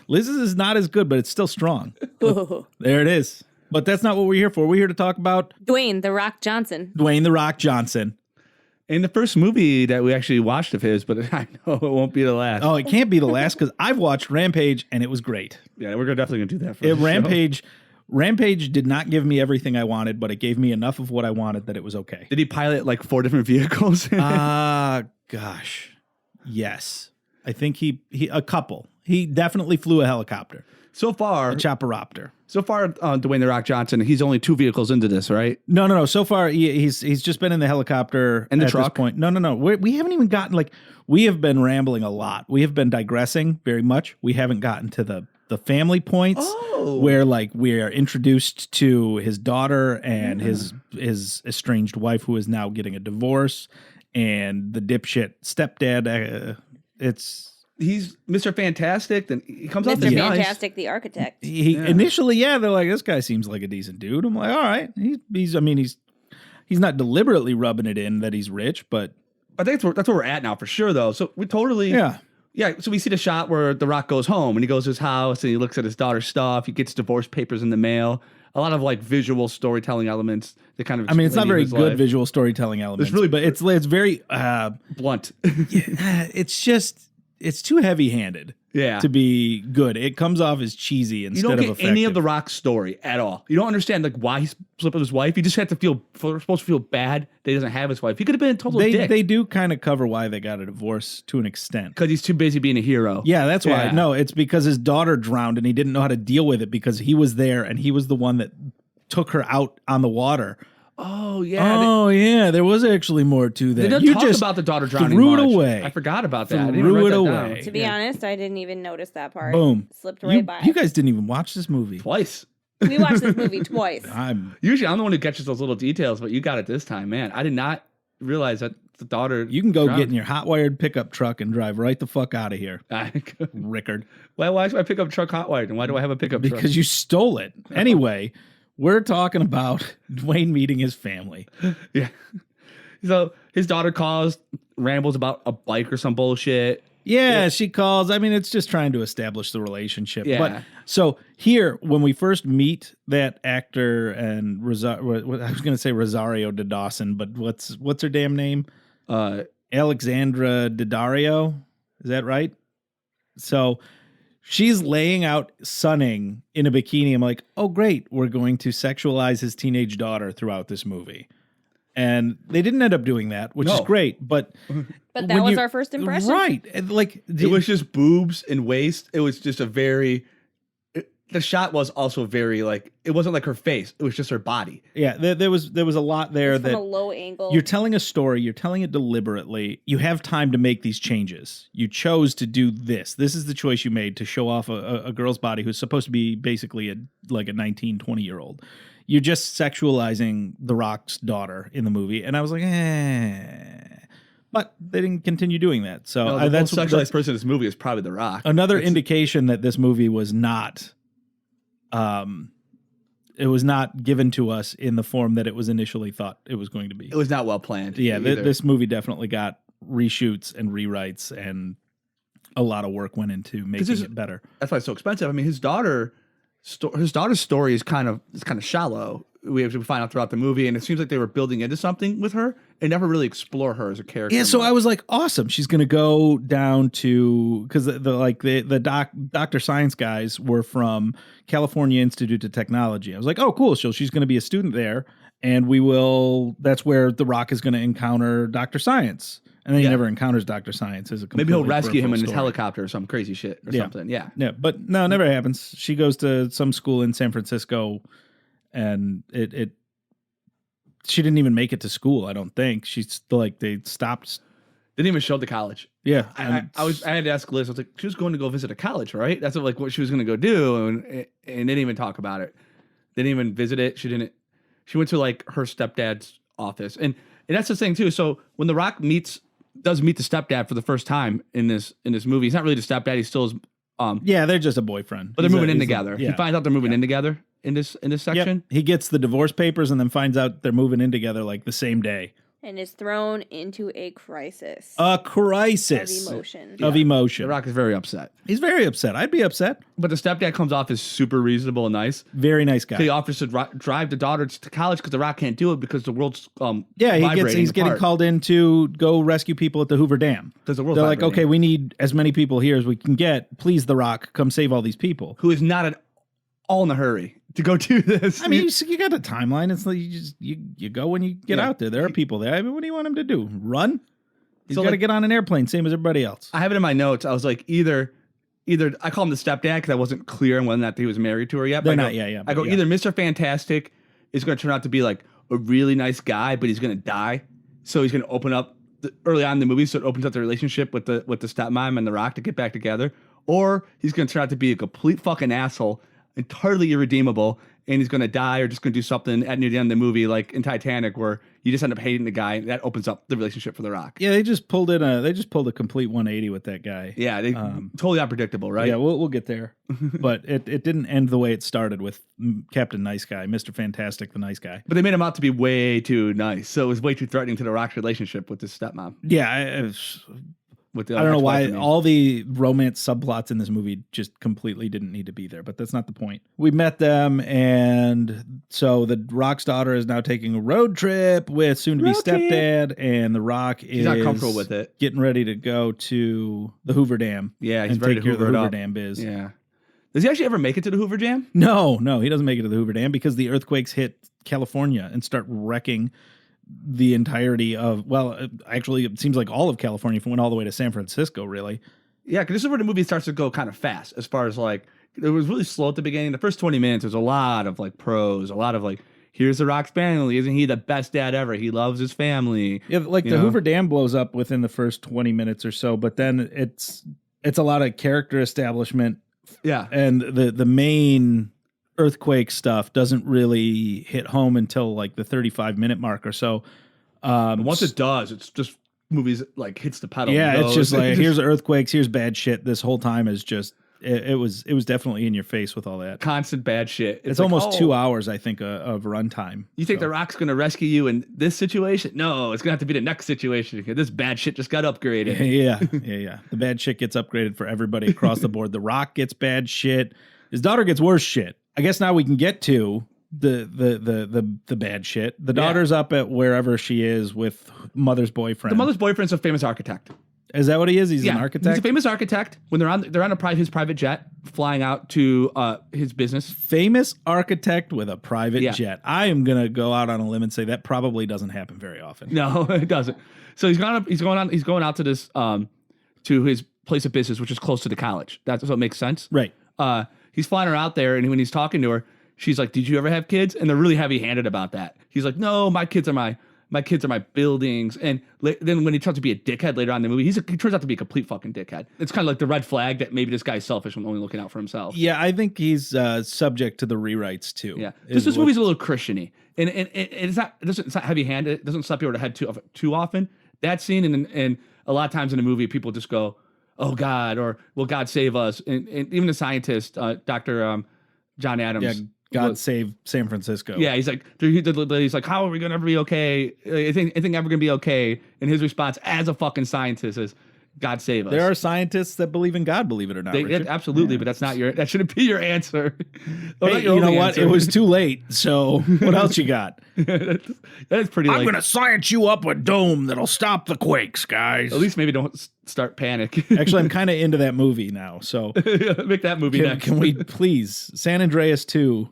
Liz's is not as good, but it's still strong. There it is. But that's not what we're here for. We're here to talk about Dwayne The Rock Johnson. Dwayne The Rock Johnson. In the first movie that we actually watched of his, but I know it won't be the last. Oh, it can't be the last because I've watched Rampage and it was great. Yeah, we're definitely going to do that for the show. Rampage did not give me everything I wanted, but it gave me enough of what I wanted that it was okay. Did he pilot like 4 different vehicles? Gosh. Yes. I think he a couple. He definitely flew a helicopter. So far, A chopperopter. Dwayne The Rock Johnson, he's only 2 vehicles into this, right? No. So far, he's just been in the helicopter And the at truck? this point. No. We haven't even gotten we have been rambling a lot. We have been digressing very much. We haven't gotten to the family points where we are introduced to his daughter and his estranged wife who is now getting a divorce and the dipshit stepdad. He's Mr. Fantastic. Then he comes off Mr. as nice. Fantastic, the architect. Initially, they're like, this guy seems like a decent dude. I'm like, all right, he's not deliberately rubbing it in that he's rich, but I think that's where we're at now for sure, though. So we totally, yeah. So we see the shot where The Rock goes home and he goes to his house and he looks at his daughter's stuff. He gets divorce papers in the mail. A lot of visual storytelling elements that kind of. I mean, it's not very good life. visual storytelling elements. It's really, but it's very blunt. It's too heavy-handed. Yeah. To be good. It comes off as cheesy instead of effective. You don't get any of The Rock's story at all. You don't understand why he split with his wife. You just have to supposed to feel bad that he doesn't have his wife. He could have been a total dick. They do kind of cover why they got a divorce to an extent. Because he's too busy being a hero. Yeah, that's why. Yeah. No, it's because his daughter drowned and he didn't know how to deal with it because he was there and he was the one that took her out on the water. Oh, yeah. Yeah. There was actually more to that. They didn't talk about the daughter drowning threw much. it away. I forgot about that. Threw it away. To be honest, I didn't even notice that part. Boom. Slipped right by. You guys didn't even watch this movie. Twice. We watched this movie twice. Usually I'm the one who catches those little details, but you got it this time, man. I did not realize that the daughter. You can go get in your hot wired pickup truck and drive right the fuck out of here, Rickard. Why is my pickup truck hot wired, and why do I have a pickup truck? Because you stole it. Anyway, we're talking about Dwayne meeting his family. Yeah. So his daughter calls, rambles about a bike or some bullshit. Yeah, she calls. I mean, it's just trying to establish the relationship. Yeah. But so here, when we first meet that actor and I was going to say Rosario de Dawson, but what's her damn name? Alexandra Daddario. Is that right? So she's laying out sunning in a bikini. I'm like, oh, great. We're going to sexualize his teenage daughter throughout this movie. And they didn't end up doing that, which is great. But that was our first impression. Right. Like, it was just boobs and waist. It was just a very... The shot was also very like, it wasn't like her face. It was just her body. Yeah, there was a lot there from that a low angle. You're telling a story. You're telling it deliberately. You have time to make these changes. You chose to do this. This is the choice you made to show off a girl's body who's supposed to be basically like a 19, 20-year-old. You're just sexualizing The Rock's daughter in the movie. And I was like, But they didn't continue doing that. So the most sexualized person in this movie is probably The Rock. Another indication that this movie was not... it was not given to us in the form that it was initially thought it was going to be. It was not well planned. Yeah, this movie definitely got reshoots and rewrites, and a lot of work went into making it better. That's why it's so expensive. I mean, his daughter's story is kind of shallow. We have to find out throughout the movie, and it seems like they were building into something with her and never really explore her as a character. Yeah, so I was like, awesome. She's going to go down to, because the Dr. Science guys were from California Institute of Technology. I was like, oh, cool. So she's going to be a student there, and that's where The Rock is going to encounter Dr. Science. And then he never encounters Dr. Science. Maybe he'll rescue him in his helicopter or some crazy shit or something. Yeah. Yeah, but no, it never happens. She goes to some school in San Francisco, and she didn't even make it to school, I don't think. She's like, they stopped. Didn't even show up to college. Yeah. I had to ask Liz, I was like, she was going to go visit a college, right? That's what she was going to go do, and didn't even talk about it. Didn't even visit it. She went to like her stepdad's office. And that's the thing too. So when The Rock does meet the stepdad for the first time in this movie, he's not really the stepdad, he's still his they're just a boyfriend. But they're moving in together. He finds out they're moving in together in this section. Yep. He gets the divorce papers and then finds out they're moving in together like the same day. And is thrown into a crisis. A crisis. Of emotion. Of emotion. The Rock is very upset. He's very upset. I'd be upset. But the stepdad comes off as super reasonable and nice. Very nice guy. He offers to drive the daughter to college because The Rock can't do it because the world's he's getting called in to go rescue people at the Hoover Dam. Because the world's They're like, okay, we need as many people here as we can get. Please, The Rock, come save all these people. Who is not at all in a hurry to go do this. I mean, you got a timeline. It's like you go when you get out there. There are people there. I mean, what do you want him to do? Run? He's got to get on an airplane, same as everybody else. I have it in my notes. I was like, either I call him the stepdad because I wasn't clear on whether or not he was married to her yet. They're not, yeah. I go, either Mr. Fantastic is going to turn out to be like a really nice guy, but he's going to die. So he's going to open up early on in the movie. So it opens up the relationship with the stepmom and The Rock to get back together. Or he's going to turn out to be a complete fucking asshole, entirely irredeemable, and he's going to die or just going to do something at near the end of the movie, like in Titanic, where you just end up hating the guy. And that opens up the relationship for The Rock. Yeah, they just pulled a complete 180 with that guy. Yeah, they totally unpredictable, right? Yeah, we'll get there, but it didn't end the way it started with Captain Nice Guy, Mr. Fantastic, the nice guy. But they made him out to be way too nice, so it was way too threatening to The Rock's relationship with his stepmom. Yeah. I don't know why all the romance subplots in this movie just completely didn't need to be there, but that's not the point. We met them, and so the Rock's daughter is now taking a road trip with soon-to-be stepdad, and the Rock is not comfortable with it, getting ready to go to the Hoover Dam. Yeah, he's ready to Hoover the Hoover Dam biz. Yeah. Does he actually ever make it to the Hoover Dam? No, he doesn't make it to the Hoover Dam because the earthquakes hit California and start wrecking the entirety of, actually, it seems like all of California went all the way to San Francisco, really. Yeah, because this is where the movie starts to go kind of fast as far as like, it was really slow at the beginning. The first 20 minutes, there's a lot of like prose, a lot of like, here's The Rock's family. Isn't he the best dad ever? He loves his family. Yeah, like the Hoover Dam blows up within the first 20 minutes or so, but then it's a lot of character establishment. Yeah. And the main earthquake stuff doesn't really hit home until like the 35-minute mark or so. Once it does, it's just movies like hits the pedal. Yeah, it's just like here's earthquakes, here's bad shit. This whole time is just it was definitely in your face with all that constant bad shit. It's like, almost 2 hours, I think, of runtime. You think The Rock's going to rescue you in this situation? No, it's going to have to be the next situation because this bad shit just got upgraded. Yeah. The bad shit gets upgraded for everybody across the board. The Rock gets bad shit. His daughter gets worse shit. I guess now we can get to the bad shit. The daughter's up at wherever she is with mother's boyfriend. The mother's boyfriend's a famous architect. Is that what he is? He's an architect? He's a famous architect. When they're on his private jet flying out to his business. Famous architect with a private jet. I am going to go out on a limb and say that probably doesn't happen very often. No, it doesn't. So he's going out to this to his place of business, which is close to the college. That's what makes sense. Right. He's flying her out there, and when he's talking to her, she's like, "Did you ever have kids?" And they're really heavy-handed about that. He's like, "No, my kids are my buildings." And then when he turns to be a dickhead later on in the movie, he turns out to be a complete fucking dickhead. It's kind of like the red flag that maybe this guy's selfish when only looking out for himself. Yeah, I think he's subject to the rewrites too. Yeah, this movie's a little Christian-y. And it's not heavy-handed. It doesn't slap you over the head too often. That scene and a lot of times in the movie, people just go, "Oh God," or "Will God save us?" And even the scientist, Dr. John Adams. Yeah, God save San Francisco. Yeah, he's like, "How are we gonna ever be okay? Anything ever gonna be okay?" And his response, as a fucking scientist, is, "God save us." There are scientists that believe in God, believe it or not. Absolutely, but that shouldn't be your answer. Hey, you know what? It was too late. So what else you got? That's pretty. I'm gonna science you up a dome that'll stop the quakes, guys. At least maybe don't start panic. Actually, I'm kind of into that movie now. So make that movie next. Can we please San Andreas 2?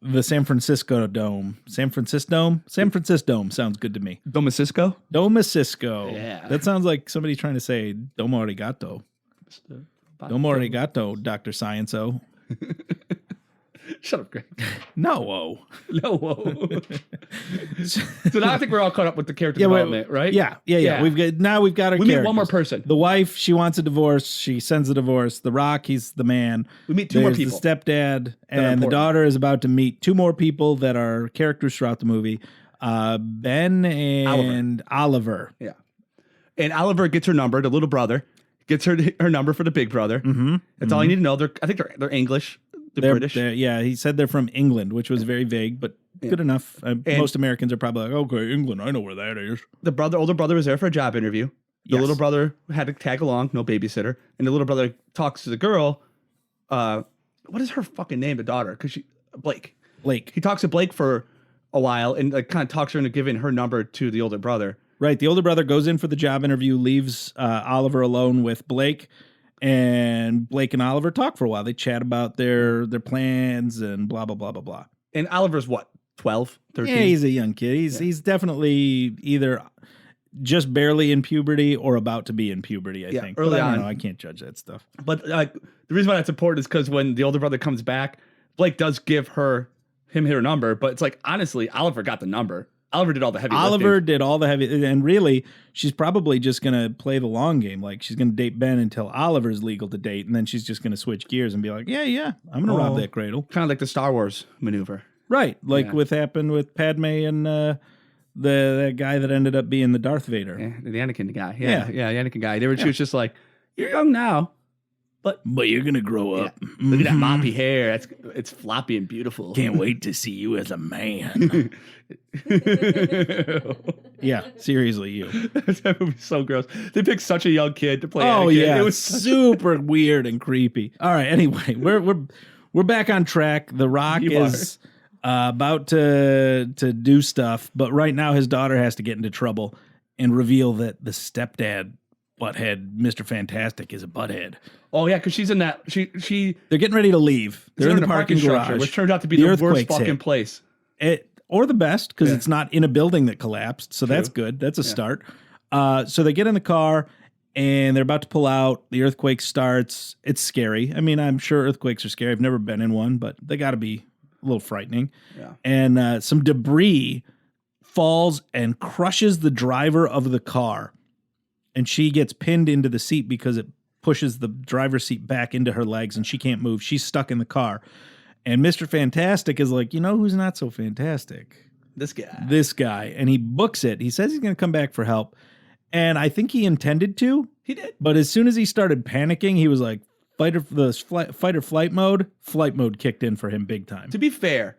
The San Francisco Dome. San Francisco Dome sounds good to me. Domacisco? Domacisco. Yeah. That sounds like somebody trying to say Domo arigato. Domo arigato, Dr. Science-O. Shut up, Greg. No. So now I think we're all caught up with the character development, right? Yeah. We've got our We meet one more person. The wife, she wants a divorce. She sends a divorce. The Rock, he's the man. We meet two more people. The stepdad and the daughter is about to meet two more people that are characters throughout the movie. Ben and Oliver. Yeah. And Oliver gets her number. The little brother gets her number for the big brother. Mm-hmm. That's all you need to know. I think they're English. They're British. He said they're from England, which was very vague, but good enough. Most Americans are probably like, okay, England, I know where that is. The older brother was there for a job interview. The little brother had to tag along, no babysitter. And the little brother talks to the girl. What is her fucking name, the daughter? Blake. He talks to Blake for a while and kind of talks her into giving her number to the older brother. Right. The older brother goes in for the job interview, leaves Oliver alone with Blake. And Blake and Oliver talk for a while. They chat about their plans and blah, blah, blah, blah, blah. And Oliver's what, 12, 13? Yeah, he's a young kid. He's definitely either just barely in puberty or about to be in puberty, I think. Early on. I don't know. I can't judge that stuff. But the reason why that's important is because when the older brother comes back, Blake does give him her number. But it's like, honestly, Oliver got the number. Oliver did all the heavy lifting. Oliver did all the heavy, and really, she's probably just going to play the long game. Like, she's going to date Ben until Oliver's legal to date, and then she's just going to switch gears and be like, yeah, I'm going to rob that cradle. Kind of like the Star Wars maneuver. Right, like what happened with Padme and the guy that ended up being the Darth Vader. Yeah, the Anakin guy. Yeah, the Anakin guy. She was just like, you're young now. But you're going to grow up. Look at that moppy hair. It's floppy and beautiful. Can't wait to see you as a man. Yeah, seriously, you. That movie's so gross. They picked such a young kid to play Anakin. Oh, yeah. It was super weird and creepy. All right, anyway, we're back on track. The Rock is about to do stuff, but right now his daughter has to get into trouble and reveal that the stepdad butthead, Mr. Fantastic, is a butthead. Oh yeah, because she's in that. They're getting ready to leave. They're in the parking garage, which turned out to be the worst fucking place. Or the best, because it's not in a building that collapsed. So that's good. That's a start. So they get in the car and they're about to pull out. The earthquake starts. It's scary. I mean, I'm sure earthquakes are scary. I've never been in one, but they got to be a little frightening. Yeah. And some debris falls and crushes the driver of the car. And she gets pinned into the seat because it pushes the driver's seat back into her legs and she can't move. She's stuck in the car. And Mr. Fantastic is like, you know who's not so fantastic? This guy. And he books it. He says he's going to come back for help. And I think he intended to. He did. But as soon as he started panicking, he was like, fight or flight mode. Flight mode kicked in for him big time. To be fair,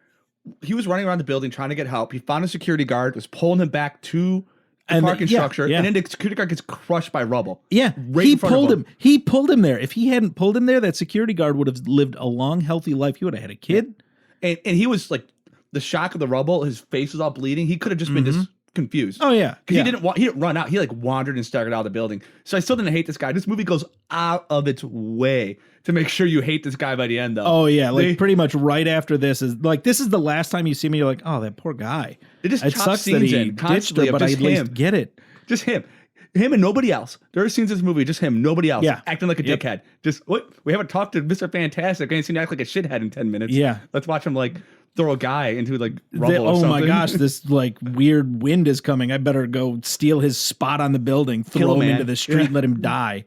he was running around the building trying to get help. He found a security guard, was pulling him back to the parking structure, and then the security guard gets crushed by rubble. Yeah, he pulled him. He pulled him there. If he hadn't pulled him there, that security guard would have lived a long, healthy life. He would have had a kid. And he was like, the shock of the rubble, his face was all bleeding. He could have just been just confused. Oh yeah, because he didn't run out. He like wandered and staggered out of the building. So I still didn't hate this guy. This movie goes out of its way to make sure you hate this guy by the end, though. Oh yeah, like pretty much right after this is the last time you see me. You're like, oh, that poor guy. It just it chop sucks that scenes he in ditched constantly her, of but I just at least him. get it. Just him and nobody else. There are scenes in this movie, just him, nobody else. Yeah. Acting like a dickhead. Just what? We haven't talked to Mr. Fantastic. I ain't seen him act like a shithead in 10 minutes. Yeah. Let's watch him like throw a guy into like rubble or oh something. my gosh, this like weird wind is coming. I better go steal his spot on the building, throw him into the street, and let him die.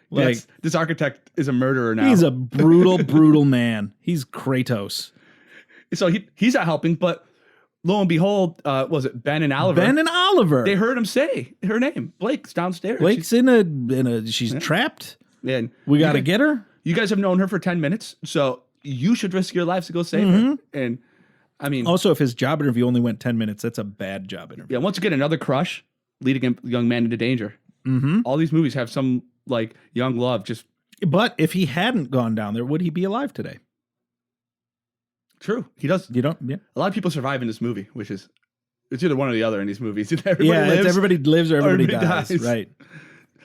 Like Yes, this architect is a murderer now. he's a brutal, brutal man. He's Kratos. So he's not helping, but lo and behold, was it Ben and Oliver? Ben and Oliver. They heard him say her name. Blake's downstairs. Blake's in a she's trapped. And We got to get her. You guys have known her for 10 minutes, so you should risk your lives to go save her. And I mean, Also, if his job interview only went 10 minutes, that's a bad job interview. yeah, once again, another crush leading a young man into danger. Mm-hmm. All these movies have some like young love. Just But if he hadn't gone down there, would he be alive today? true. He does. You don't? Yeah. A lot of people survive in this movie, which is it's either one or the other in these movies. Everybody Yeah, lives. it's everybody lives or everybody everybody dies. dies. Right.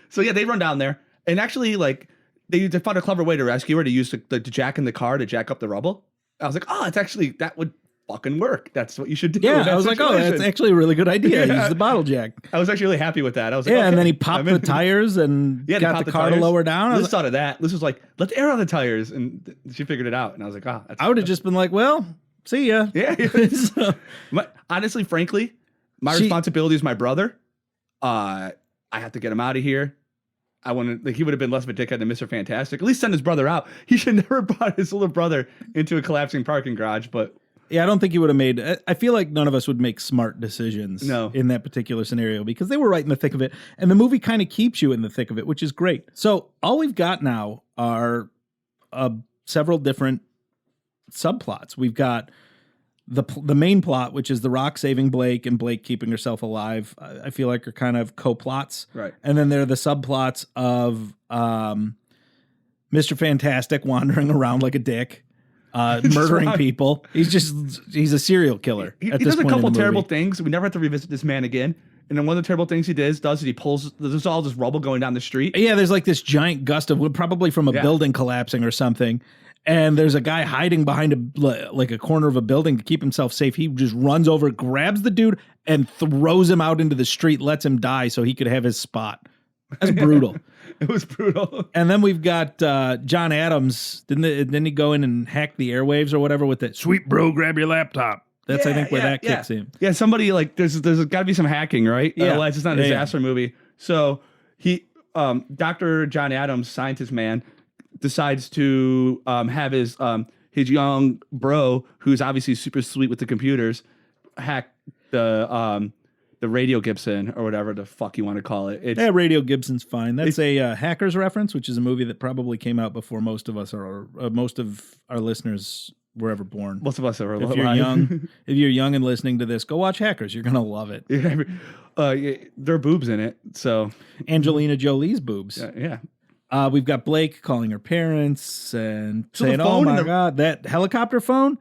So yeah, they run down there, and actually, like they found a clever way to rescue her to use the jack in the car to jack up the rubble. I was like, oh, it's actually that would fucking work. That's what you should do. in Yeah, that I was like, oh, situation. that's actually a really good idea. Yeah. Use the bottle jack. I was actually really happy with that. I was like, Yeah, okay, and then he popped I'm in. the tires and Yeah, they got popped the car to tires. lower down. I Liz was thought of that. Liz was like, let's air on the tires, and she figured it out. And I was like, ah, I would have just been like, well, see ya. yeah. So- Honestly, frankly, my responsibility is my brother. I have to get him out of here. I want to. Like, he would have been less of a dickhead than Mr. Fantastic. At least send his brother out. He should never brought his little brother into a collapsing parking garage. But Yeah, I don't think he would have made. I feel like none of us would make smart decisions No. in that particular scenario because they were right in the thick of it, and the movie kind of keeps you in the thick of it, which is great. So all we've got now are several different subplots. We've got the main plot, which is The Rock saving Blake and Blake keeping herself alive. I feel like are kind of co-plots, right. and then there are the subplots of Mr. Fantastic wandering around like a dick. Murdering people. He's a serial killer. He at this does a point in couple the terrible movie. things. We never have to revisit this man again. And then one of the terrible things he does is he pulls. There's all this rubble going down the street. Yeah, there's like this giant gust of wood, probably from a building collapsing or something. And there's a guy hiding behind a corner of a building to keep himself safe. He just runs over, grabs the dude, and throws him out into the street, lets him die so he could have his spot. That's brutal. It was brutal. And then we've got John Adams. Didn't he go in and hack the airwaves or whatever with it? Sweet bro, grab your laptop. That's I think where that kicks in. Yeah, somebody like there's got to be some hacking, right? Yeah. Otherwise, it's not a disaster movie. So he, Dr. John Adams, scientist man, decides to have his young bro, who's obviously super sweet with the computers, hack the Radio Gibson or whatever the fuck you want to call it. Radio Gibson's fine. That's a Hackers reference, which is a movie that probably came out before most of our listeners were ever born. Most of us are If you're young, and listening to this, go watch Hackers. You're gonna love it. There are boobs in it, so Angelina Jolie's boobs. yeah. We've got Blake calling her parents and So the saying, "Oh phone my and god, that helicopter phone!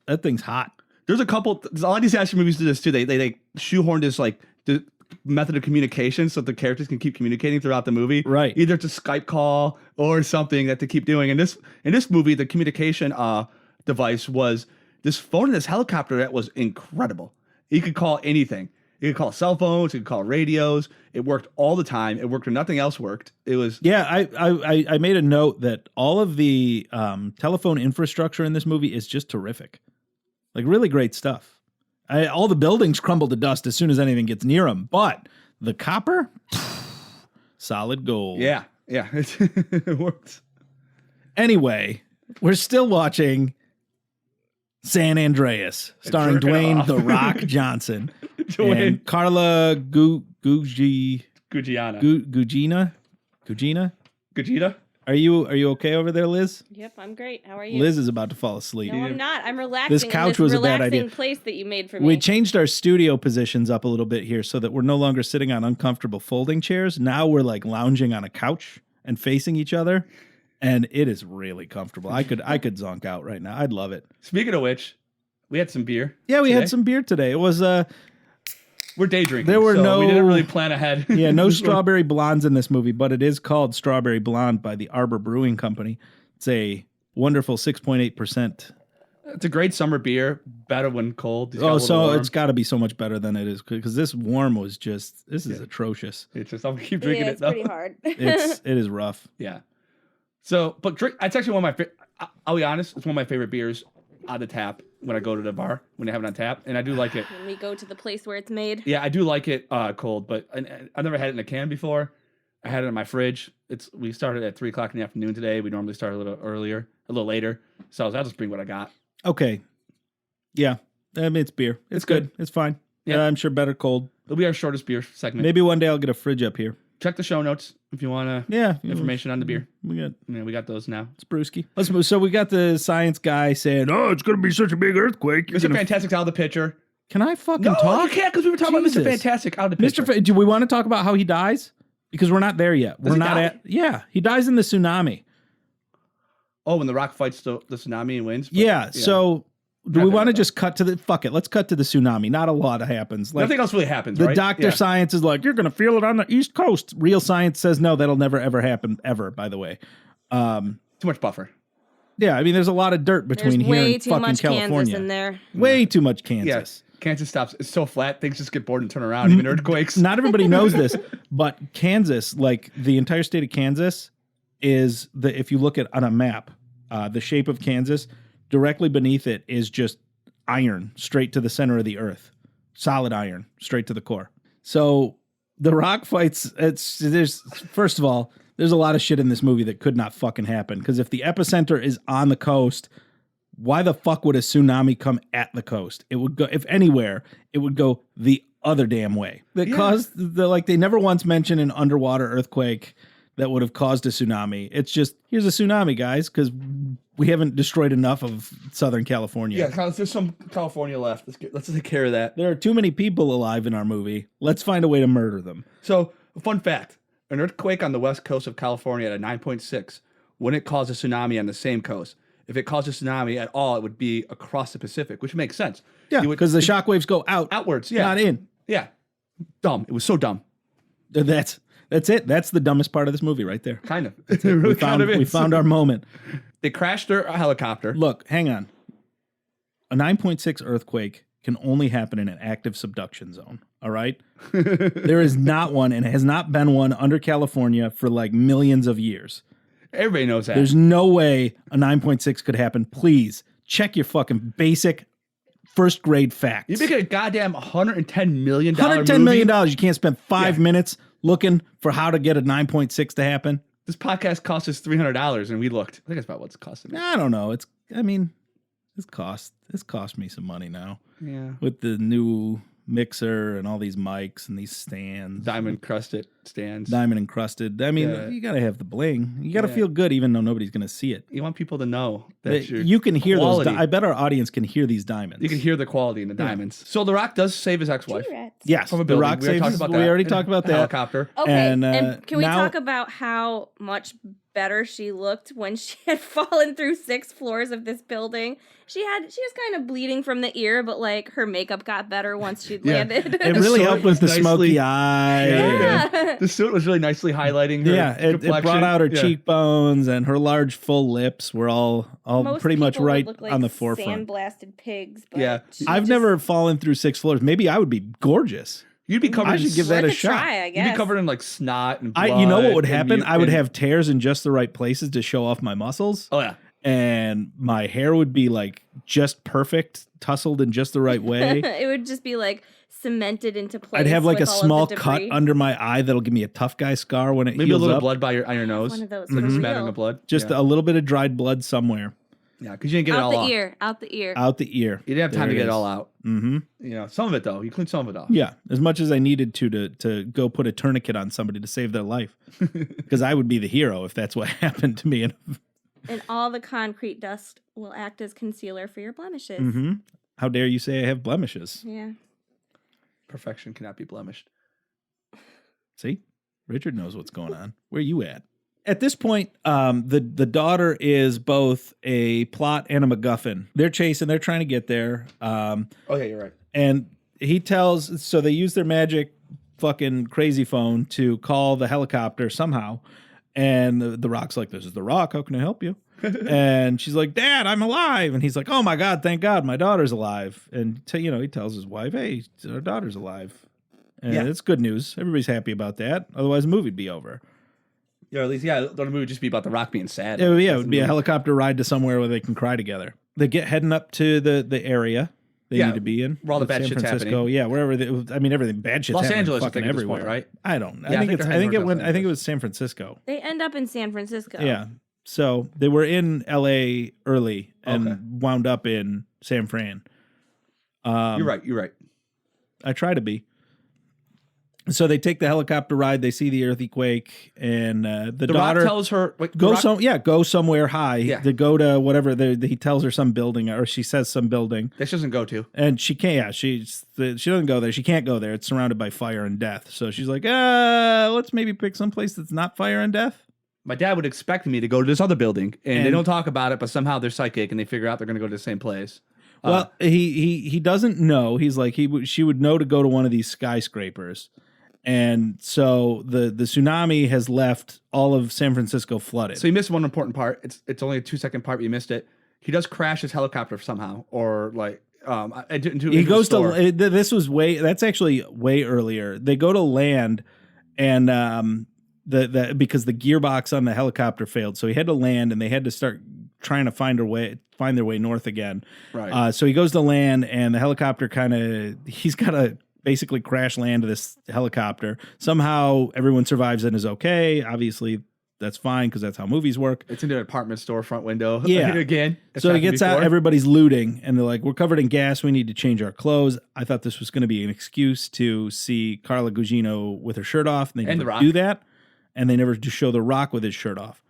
That thing's hot." There's a lot of disaster movies do this too. They shoehorn this like the method of communication so the characters can keep communicating throughout the movie. Right. Either it's a Skype call or something that they keep doing. In this movie, the communication device was this phone and this helicopter that was incredible. You could call anything. You could call cell phones. You could call radios. It worked all the time. It worked when nothing else worked. It was I made a note that all of the telephone infrastructure in this movie is just terrific. Like really great stuff. All the buildings crumble to dust as soon as anything gets near them, but the copper, solid gold. yeah. It works. Anyway, we're still watching San Andreas, starring jerking Dwayne off. "The Rock" Johnson Dwayne. and Carla Gugina. Gugina. Are you okay over there, Liz? Yep, I'm great. How are you? Liz is about to fall asleep. No, I'm not. I'm relaxing. This couch was a bad idea. Place that you made for me. We changed our studio positions up a little bit here so that we're no longer sitting on uncomfortable folding chairs. Now we're like lounging on a couch and facing each other, and it is really comfortable. I could zonk out right now. I'd love it. Speaking of which, we had some beer. Yeah, we today. had some beer today. It was We're day drinking. There were we didn't really plan ahead. Yeah, no strawberry blondes in this movie, but it is called Strawberry Blonde by the Arbor Brewing Company. It's a wonderful 6.8%. It's a great summer beer. Better when cold. It's got to be so much better than it is because this warm was just. This is atrocious. It's just I'm gonna keep drinking it's it though. pretty hard. It is rough. Yeah. So, but drink. It's actually one of my. I'll be honest. It's one of my favorite beers on the tap when I go to the bar when they have it on tap, and I do like it. When we go to the place where it's made. Yeah, I do like it cold, but I've never had it in a can before. I had it in my fridge. We started at 3:00 in the afternoon today. We normally start a little later. So I'll just bring what I got. Okay. Yeah. I mean, it's beer. It's good. It's fine. Yeah, I'm sure better cold. It'll be our shortest beer segment. Maybe one day I'll get a fridge up here. Check the show notes if you want information on the beer. We got those now. It's brewski. Let's move. So we got the science guy saying, "Oh, it's going to be such a big earthquake." Mr. Fantastic's out of the picture. Can I fucking talk? talk? You can't because we were talking about Mr. Fantastic out of the picture. Do we want to talk about how he dies? Because we're not there yet. Does we're he not die? Yeah, he dies in the tsunami. Oh, when the rock fights the tsunami and wins? Yeah. So do we want to just cut to the... Fuck it. Let's cut to the tsunami. Not a lot happens. Nothing else really happens, the right? Dr. Science is like, you're going to feel it on the East Coast. Real science says, no, that'll never, ever happen, ever, by the way. Too much buffer. Yeah, I mean, there's a lot of dirt between here and fucking California. Way too much Kansas in there. Way too much Kansas. Yes. Kansas stops. It's so flat, things just get bored and turn around, even earthquakes. Not everybody knows this, but Kansas, like the entire state of Kansas, is if you look at on a map, the shape of Kansas, directly beneath it is just iron straight to the center of the earth. Solid iron, straight to the core. So the rock fights, first of all, there's a lot of shit in this movie that could not fucking happen. Because if the epicenter is on the coast, why the fuck would a tsunami come at the coast? It would go, if anywhere, it would go the other damn way. That caused they never once mentioned an underwater earthquake that would have caused a tsunami. It's just, here's a tsunami, guys, because we haven't destroyed enough of Southern California. Yeah, there's some California left. Let's take care of that. There are too many people alive in our movie. Let's find a way to murder them. So, fun fact. An earthquake on the west coast of California at a 9.6 wouldn't cause a tsunami on the same coast. If it caused a tsunami at all, it would be across the Pacific, which makes sense. Yeah, because the shockwaves go outwards. Yeah, not in. Yeah, dumb. It was so dumb. That's it. That's the dumbest part of this movie right there. Kind of. It really we found our moment. They crashed their helicopter. Look, hang on. A 9.6 earthquake can only happen in an active subduction zone. All right? There is not one and has not been one under California for like millions of years. Everybody knows that. There's no way a 9.6 could happen. Please check your fucking basic first grade facts. You're making a goddamn $110 million $110 million. You can't spend 5 minutes looking for how to get a 9.6 to happen. This podcast cost us $300 and we looked. I think that's about what's costing me. I don't know. It's cost me some money now. Yeah. With the new mixer and all these mics and these stands. Diamond encrusted stands. Diamond encrusted. I mean, you got to have the bling. You got to feel good even though nobody's going to see it. You want people to know that you can hear quality. those. I bet our audience can hear these diamonds. You can hear the quality in the diamonds. So The Rock does save his ex-wife. Yes. From a The building. Rock saves. We already talked about that. Helicopter. Okay. And can we talk about how much better she looked when she had fallen through 6 floors of this building? She was kind of bleeding from the ear, but like her makeup got better once she'd landed. It really helped with the smoky eye. Yeah. The suit was really nicely highlighting her it brought out her cheekbones, and her large full lips were all pretty much right like on the forefront. Sandblasted pigs. But I've never fallen through 6 floors. Maybe I would be gorgeous. You'd be covered. I should give that a shot. Try, I guess. You'd be covered in like snot and blood. You know what would happen? I would have tears in just the right places to show off my muscles. Oh yeah. And my hair would be like just perfect, tousled in just the right way. It would just be like cemented into place. I'd have like a small cut debris. under my eye that'll give me a tough guy scar when it maybe heals a little up. blood on your nose. One of those. Smattering of blood. Just a little bit of dried blood somewhere. Yeah, because you didn't get it all out. Out the ear. Out the ear. You didn't have time to get it all out. Mm-hmm. You know, some of it though. You cleaned some of it off. Yeah, as much as I needed to go put a tourniquet on somebody to save their life, because I would be the hero if that's what happened to me. And all the concrete dust will act as concealer for your blemishes. Mm-hmm. How dare you say I have blemishes? Yeah. Perfection cannot be blemished. See, Richard knows what's going on. Where you at? At this point, the daughter is both a plot and a MacGuffin. They're chasing. They're trying to get there. Oh yeah, you're right. And he tells, so they use their magic fucking crazy phone to call the helicopter somehow. And the Rock's like, this is the Rock. How can I help you? And she's like, Dad, I'm alive. And he's like, oh my God, thank God, my daughter's alive. And he tells his wife, hey, our daughter's alive. And it's good news. Everybody's happy about that. Otherwise, the movie'd be over. Yeah, or at least, the movie would just be about the Rock being sad. It would be a helicopter ride to somewhere where they can cry together. They get heading up to the area they need to be in. Where all the bad shit's happening. Yeah, wherever. Everything bad shit's Los happening Angeles, fucking everywhere, point, right? I don't know. Yeah, I think it was San Francisco. They end up in San Francisco. Yeah. So they were in L.A. early and wound up in San Fran. You're right. I try to be. So they take the helicopter ride. They see the earthquake, and the daughter Rock tells her, go somewhere high. Yeah. To go to whatever. He tells her some building, or she says some building that she doesn't go to, and she can't. Yeah, she doesn't go there. She can't go there. It's surrounded by fire and death. So she's like, let's maybe pick some place that's not fire and death. My dad would expect me to go to this other building, and they don't talk about it, but somehow they're psychic, and they figure out they're going to go to the same place. Well, he doesn't know. He's like she would know to go to one of these skyscrapers. And so the tsunami has left all of San Francisco flooded. So you missed one important part. It's only a 2-second part, but you missed it. He does crash his helicopter somehow, or like he goes to this was that's actually way earlier. They go to land, and because the gearbox on the helicopter failed, so he had to land, and they had to start trying to find their way north again. Right. So he goes to land, and the helicopter he's got to basically crash land this helicopter. Somehow everyone survives and is okay. Obviously, that's fine because that's how movies work. It's in their apartment store front window. Yeah. Again. So he gets out, everybody's looting, and they're like, we're covered in gas. We need to change our clothes. I thought this was going to be an excuse to see Carla Gugino with her shirt off. And they never do that. And they never do show The Rock with his shirt off.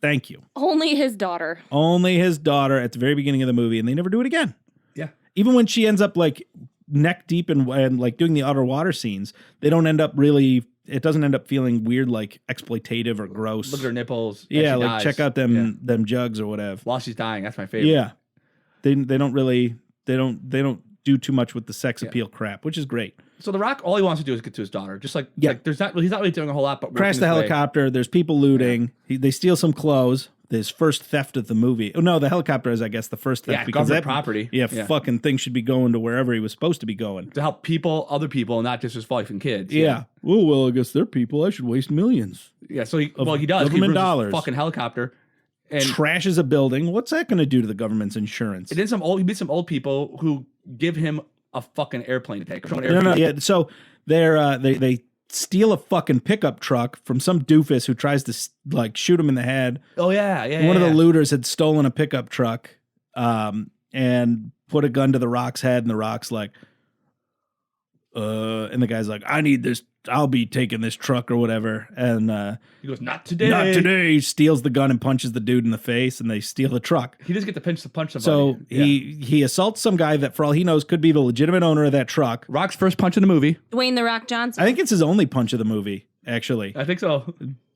Thank you. Only his daughter. Only his daughter at the very beginning of the movie, and they never do it again. Yeah. Even when she ends up like neck deep and like doing the underwater scenes, they don't end up really. It doesn't end up feeling weird, like exploitative or gross. Look at her nipples. Yeah, like dies. Check out them jugs or whatever. While she's dying, that's my favorite. Yeah, they don't do too much with the sex appeal crap, which is great. So The Rock, all he wants to do is get to his daughter. Just like he's not really doing a whole lot. But crash the helicopter. There's people looting. They steal some clothes. His first theft of the movie. Oh no, the helicopter is, I guess, the first theft because that property. Yeah, fucking thing should be going to wherever he was supposed to be going to help other people, not just his wife and kids. Yeah. Oh well, I guess they're people. I should waste millions. Yeah. So he does. Government dollars. Fucking helicopter. And trashes a building. What's that going to do to the government's insurance? And then he meets some old people who give him a fucking airplane to take. No. Yeah. So they steal a fucking pickup truck from some doofus who tries to like shoot him in the head. Oh yeah. One of the looters had stolen a pickup truck, and put a gun to the Rock's head, and the Rock's like, and the guy's like, I need this. I'll be taking this truck or whatever. And he goes, not today. Not today. He steals the gun and punches the dude in the face, and they steal the truck. He does get to punch somebody. So he assaults some guy that, for all he knows, could be the legitimate owner of that truck. Rock's first punch in the movie. Dwayne "The Rock" Johnson. I think it's his only punch of the movie, actually. I think so.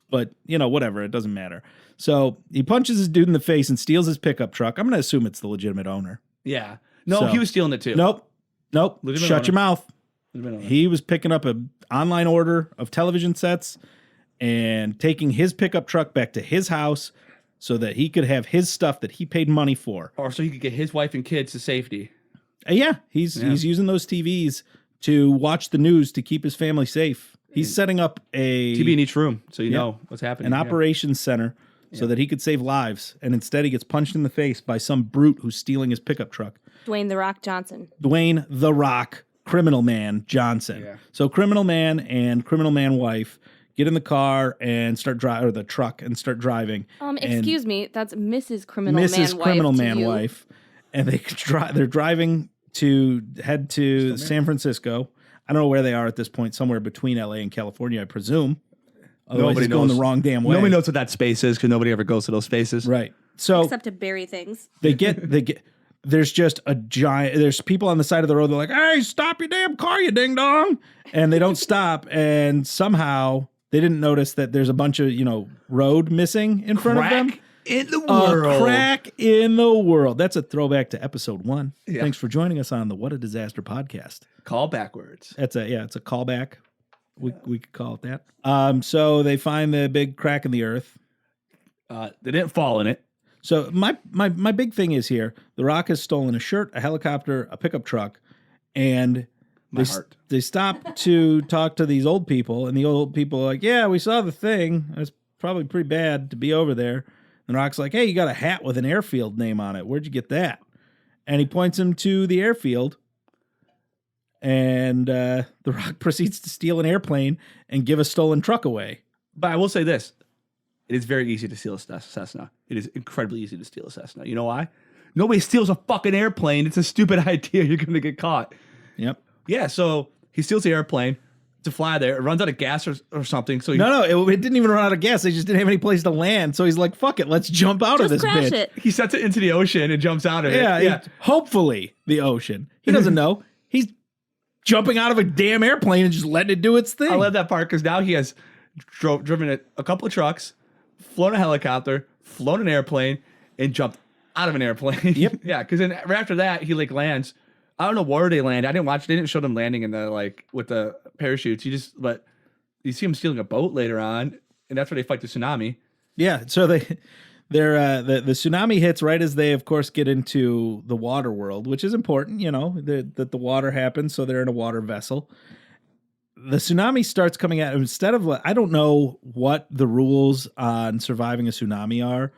But, whatever. It doesn't matter. So he punches his dude in the face and steals his pickup truck. I'm going to assume it's the legitimate owner. Yeah. No, he was stealing it too. Nope. Legitimate Shut owner. your mouth. He was picking up an online order of television sets and taking his pickup truck back to his house so that he could have his stuff that he paid money for. Or so he could get his wife and kids to safety. He's using those TVs to watch the news to keep his family safe. He's setting up a TV in each room so you know what's happening. An operations center so that he could save lives. And instead he gets punched in the face by some brute who's stealing his pickup truck. Dwayne "The Rock" Johnson. Dwayne "The Rock" Criminal Man Johnson. Yeah. So Criminal Man and Criminal Man wife get in the car and start driving, or the truck, and start driving. Excuse me, that's Mrs. Criminal Man Mrs. wife. Criminal Man wife, and they're driving to head to San Francisco. I don't know where they are at this point. Somewhere between LA and California, I presume. Otherwise, he's going the wrong damn way. Nobody knows what that space is because nobody ever goes to those spaces. Right. So except to bury things. They get. There's just there's people on the side of the road. They're like, hey, stop your damn car, you ding dong. And they don't stop. And somehow they didn't notice that there's a bunch of, road missing in front of them. in the world. A crack in the world. That's a throwback to episode 1. Yeah. Thanks for joining us on the What a Disaster podcast. Call backwards. It's a callback. We could call it that. So they find the big crack in the earth. They didn't fall in it. So my big thing is here, The Rock has stolen a shirt, a helicopter, a pickup truck, and they stop to talk to these old people, and the old people are like, yeah, we saw the thing. It's probably pretty bad to be over there. And Rock's like, hey, you got a hat with an airfield name on it. Where'd you get that? And he points him to the airfield. And The Rock proceeds to steal an airplane and give a stolen truck away. But I will say this. It is very easy to steal a Cessna. It is incredibly easy to steal a Cessna. You know why? Nobody steals a fucking airplane. It's a stupid idea. You're going to get caught. Yep. Yeah, so he steals the airplane to fly there. It runs out of gas or something. So it didn't even run out of gas. They just didn't have any place to land. So he's like, fuck it. Let's jump out of this bitch. It. He sets it into the ocean and jumps out of it. Yeah. Hopefully the ocean. He doesn't know. He's jumping out of a damn airplane and just letting it do its thing. I love that part because now he has driven a couple of trucks, flown a helicopter, flown an airplane, and jumped out of an airplane. Yep. Yeah, because then right after that, he lands. I don't know where they land. I didn't watch. They didn't show them landing in the with the parachutes. But you see him stealing a boat later on, and that's where they fight the tsunami. Yeah. So the tsunami hits right as they, of course, get into the water world, which is important. You know that the water happens, so they're in a water vessel. The tsunami starts coming out. Instead of, I don't know what the rules on surviving a tsunami are,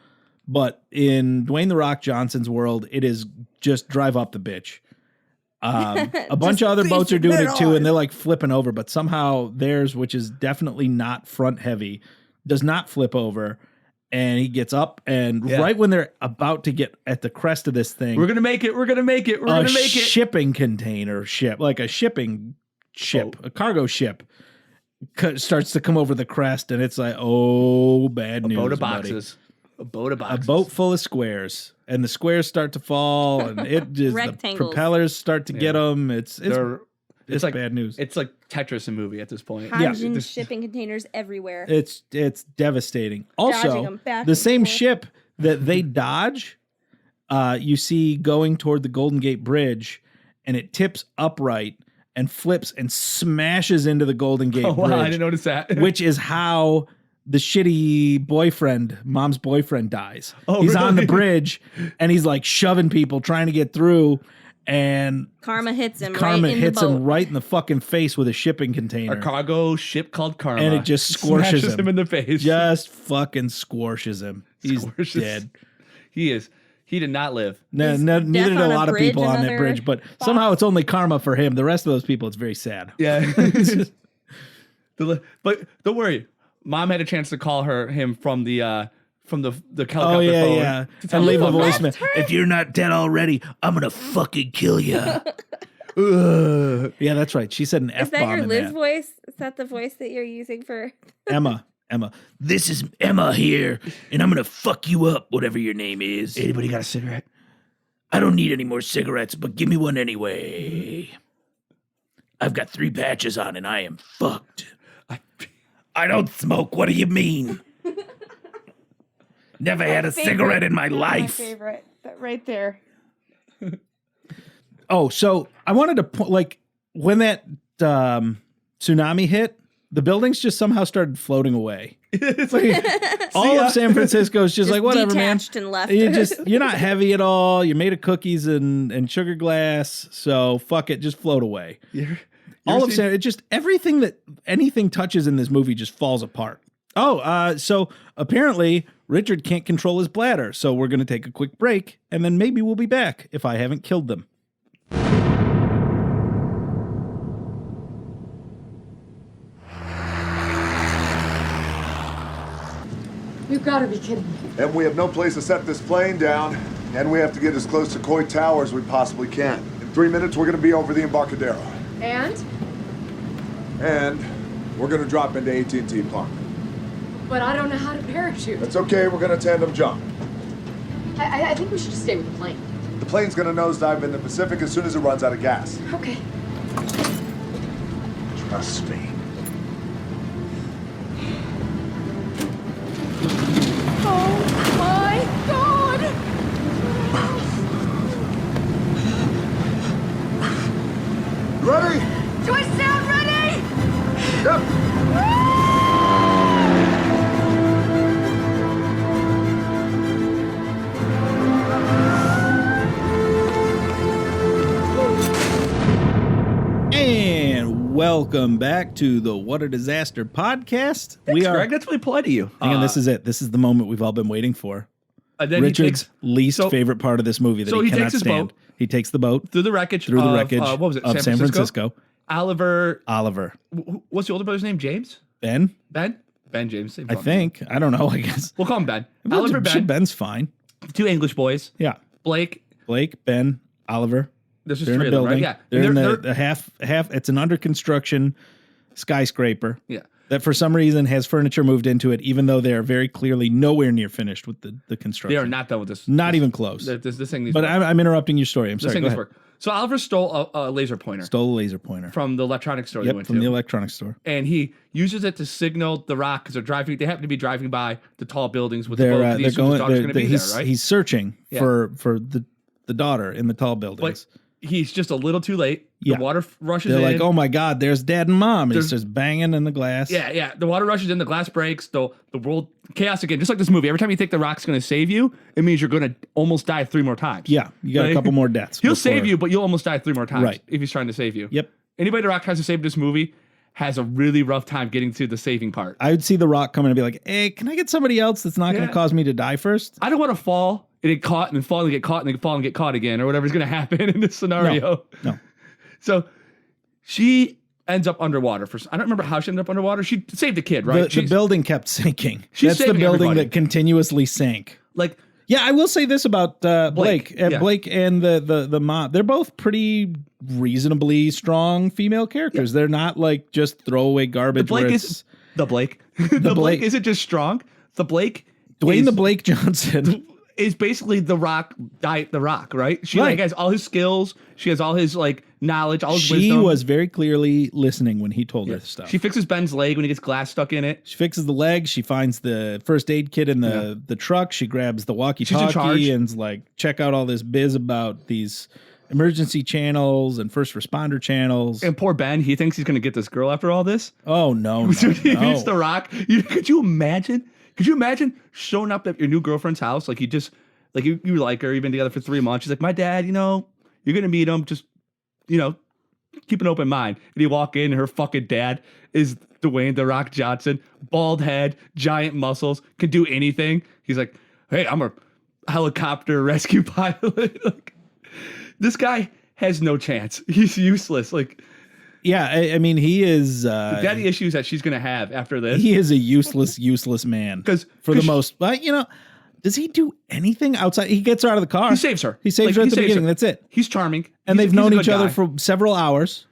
but in Dwayne "The Rock" Johnson's world, it is just drive up the bitch. A bunch of other boats are doing it too, and they're flipping over, but somehow theirs, which is definitely not front heavy, does not flip over. And he gets up, and right when they're about to get at the crest of this thing, we're gonna make it. We're gonna make it. We're gonna make it. Shipping container ship, like a shipping ship, a cargo ship, starts to come over the crest, and it's like, oh, bad news. A boat of boxes. A boat of boxes. A boat full of squares, and the squares start to fall, and it just the propellers start to get them. It's bad news. It's like Tetris a movie at this point. Hanjin shipping containers everywhere. It's devastating. Also, the same ship that they dodge, you see going toward the Golden Gate Bridge, and it tips upright and flips and smashes into the Golden Gate Bridge. Wow, I didn't notice that. Which is how the shitty boyfriend, mom's boyfriend, dies. He's on the bridge, and he's shoving people trying to get through. And Karma hits him him right in the fucking face with a shipping container. A cargo ship called Karma. And it just squashes him in the face. Just fucking squashes him. He's dead. He did not live. No, neither did a lot of people on that bridge, but somehow it's only karma for him. The rest of those people, it's very sad. Yeah. But don't worry. Mom had a chance to call him from the helicopter phone. Yeah. And leave a voicemail. If you're not dead already, I'm going to fucking kill you. Yeah, that's right. She said an F-bomb. Is that your Liz voice? Is that the voice that you're using for Emma? This is Emma here, and I'm going to fuck you up, whatever your name is. Anybody got a cigarette? I don't need any more cigarettes, but give me one anyway. I've got 3 patches on, and I am fucked. I don't smoke. What do you mean? Never had a cigarette in my life. My favorite. That right there. Oh, so I wanted to point, when that tsunami hit, the buildings just somehow started floating away. All of San Francisco is just whatever, man. And left. You're not heavy at all. You're made of cookies and sugar glass. So fuck it, just float away. Everything that anything touches in this movie just falls apart. So apparently Richard can't control his bladder. So we're going to take a quick break, and then maybe we'll be back if I haven't killed them. You've got to be kidding me. And we have no place to set this plane down, and we have to get as close to Coy Tower as we possibly can. In 3 minutes, we're going to be over the Embarcadero. And we're going to drop into AT&T Park. But I don't know how to parachute. That's okay, we're going to tandem jump. I think we should just stay with the plane. The plane's going to nosedive in the Pacific as soon as it runs out of gas. Okay. Trust me. Oh my Welcome back to the What a Disaster podcast. Thanks, Greg. That's really polite of you. Hang on, this is it. This is the moment we've all been waiting for. Then Richard's least favorite part of this movie that he cannot takes his stand. boat he takes the boat through the wreckage what was it? San Francisco. Oliver. What's the older brother's name? James? Ben? Ben James. I think. I don't know, I guess. We'll call him Ben. Oliver, Ben's fine. Two English boys. Yeah. Blake, Ben, Oliver. There's just they're three in a of them, building. right? Yeah. They're in the half. It's an under construction skyscraper. Yeah. That for some reason has furniture moved into it, even though they are very clearly nowhere near finished with the construction. They are not done with this. Not even close. This thing needs but work. I'm interrupting your story. I'm This sorry. thing Go needs ahead. work. So Oliver stole a laser pointer. Stole a laser pointer from the electronics store they went from to. the electronics store. And he uses it to signal the Rock because they happen to be driving by the tall buildings with the boat. They're going. He's searching for the daughter in the tall buildings. But he's just a little too late. Yeah. The water rushes in. They're like, oh my God, there's dad and mom. And he's just banging in the glass. Yeah. The water rushes in, the glass breaks, the world chaos again. Just like this movie. Every time you think the Rock's going to save you, it means you're going to almost die 3 more times. Yeah, you got a couple more deaths. He'll save you, but you'll almost die 3 more times right. if he's trying to save you. Yep. Anybody the Rock tries to save this movie has a really rough time getting to the saving part. I would see the Rock coming and be like, hey, can I get somebody else that's not going to cause me to die first? I don't want to fall and get caught and then fall and get caught and then fall and get caught again or whatever's going to happen in this scenario. No. So she ends up underwater. I don't remember how she ended up underwater. She saved the kid, right? The building kept sinking. She's That's the building everybody. that continuously sank. Like, yeah, I will say this about Blake. Yeah. Blake and the mom. They're both pretty reasonably strong female characters. Yeah. They're not like just throwaway garbage. The Blake isn't just strong. Dwayne the Blake Johnson is basically the Rock, the Rock, right? She like has all his skills. She has all his like knowledge, all his wisdom. She was very clearly listening when he told her stuff. She fixes Ben's leg when he gets glass stuck in it. She fixes the leg. She finds the first aid kit in the truck. She grabs the walkie-talkie and's like, check out all this biz about these emergency channels and first responder channels. And poor Ben, he thinks he's going to get this girl after all this. Oh, no. He's the Rock. Could you imagine? Could you imagine showing up at your new girlfriend's house? Like you like her, you've been together for 3 months. She's like, my dad, you're going to meet him. Just, keep an open mind. And you walk in and her fucking dad is Dwayne The Rock Johnson, bald head, giant muscles, can do anything. He's like, hey, I'm a helicopter rescue pilot. Like, this guy has no chance. He's useless. Like, yeah, I mean, he is... the daddy issues that she's going to have after this. He is a useless man. For the most... But, does he do anything outside? He gets her out of the car. He saves her. He saves her at the beginning. That's it. He's charming. And they've known each other for several hours.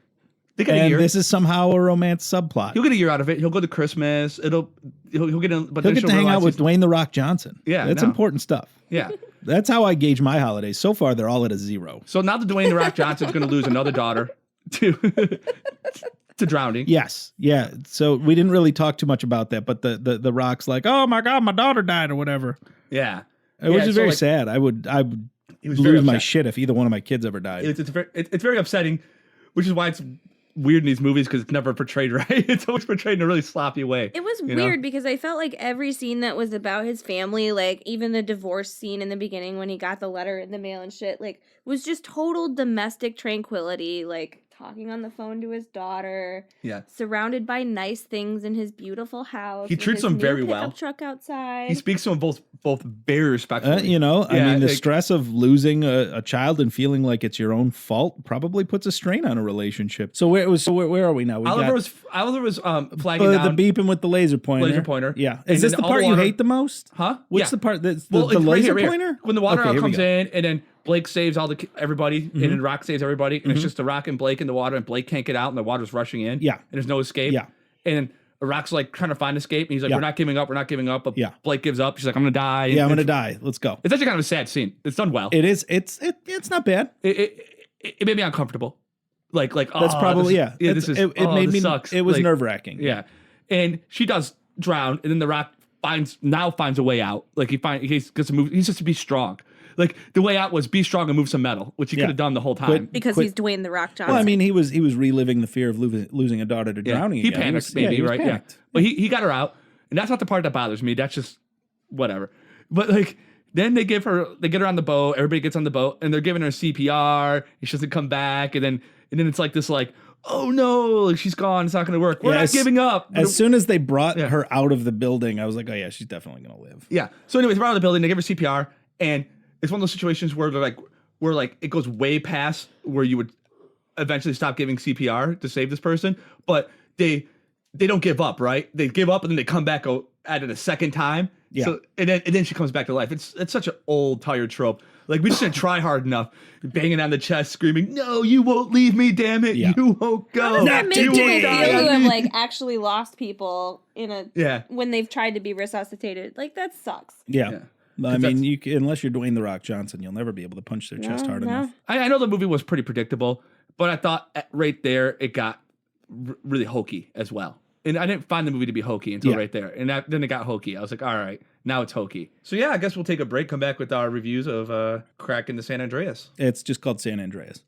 They get a year. This is somehow a romance subplot. He'll get a year out of it. He'll go to Christmas. He'll get in... He'll get to hang out with Dwayne The Rock Johnson. Yeah, that's important stuff. Yeah. That's how I gauge my holidays. So far, they're all at a 0. So now the Dwayne The Rock Johnson's going to lose another daughter to drowning. Yes. Yeah. So we didn't really talk too much about that, but the Rock's like, oh my God, my daughter died or whatever. Yeah. Which is very sad. I would lose my shit if either one of my kids ever died. It's very upsetting, which is why it's weird in these movies because it's never portrayed right. It's always portrayed in a really sloppy way. It was weird because I felt like every scene that was about his family, like even the divorce scene in the beginning when he got the letter in the mail and shit, like was just total domestic tranquility, like talking on the phone to his daughter, surrounded by nice things in his beautiful house. He treats them very well. Pickup truck outside. He speaks to them both very respectfully. I mean, the stress of losing a child and feeling like it's your own fault probably puts a strain on a relationship. So where are we now? Oliver was flagging down the beeping with the laser pointer. Yeah, is this the part you hate the most? Huh? What's the part that's the laser pointer? When the water comes in and then Blake saves everybody, and then Rock saves everybody, and it's just the Rock and Blake in the water, and Blake can't get out, and the water's rushing in. Yeah. And there's no escape. Yeah. And then Rock's like trying to find escape, and he's like, we're not giving up, but Blake gives up. She's like, I'm going to die. Yeah, I'm going to die. Let's go. It's actually kind of a sad scene. It's done well. It is. It's not bad. It made me uncomfortable. Like that's probably, it sucks. It was nerve-wracking. Yeah. And she does drown, and then the Rock finds a way out. Like he gets to move. He's just to be strong. Like the way out was be strong and move some metal, which he could have done the whole time. Because he's Dwayne The Rock Johnson. Well, I mean, he was reliving the fear of losing a daughter to drowning. He panicked, maybe, right? Panicked. Yeah. But he got her out, and that's not the part that bothers me. That's just whatever. But like then they get her on the boat. Everybody gets on the boat, and they're giving her CPR. And she doesn't come back, and then it's like this like oh no, she's gone. It's not going to work. We're not giving up. As soon as they brought her out of the building, I was like, oh yeah, she's definitely going to live. Yeah. So anyways, we're out of the building. They give her CPR, and it's one of those situations where it goes way past where you would eventually stop giving CPR to save this person, but they don't give up, right? They give up and then they come back at it a second time. Yeah. So and then she comes back to life. It's such an old, tired trope. Like, we just didn't try hard enough, banging on the chest, screaming, "No, you won't leave me, damn it! Yeah. You won't go." How does that make You people won't feel die who on have me." like actually lost people when they've tried to be resuscitated? Like, that sucks. Yeah. I mean, unless you're Dwayne The Rock Johnson, you'll never be able to punch their chest hard enough. I know the movie was pretty predictable, but I thought right there it got really hokey as well. And I didn't find the movie to be hokey until right there. And then it got hokey. I was like, all right, now it's hokey. So yeah, I guess we'll take a break, come back with our reviews of Crack in the San Andreas. It's just called San Andreas.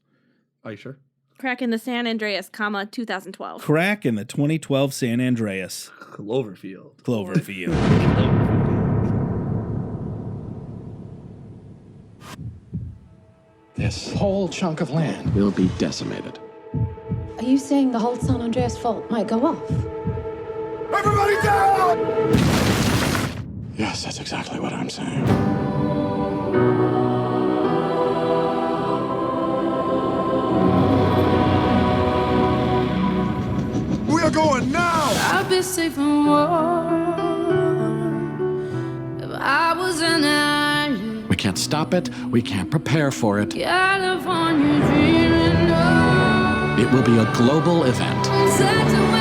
Are you sure? Crack in the San Andreas, 2012. Crack in the 2012 San Andreas. Cloverfield. This whole chunk of land will be decimated. Are you saying the whole San Andreas fault might go off? Everybody down! Yes, that's exactly what I'm saying. We are going now! I'd be safe and warm if I was an island. We can't stop it. We can't prepare for it. California dreaming of It will be a global event. such a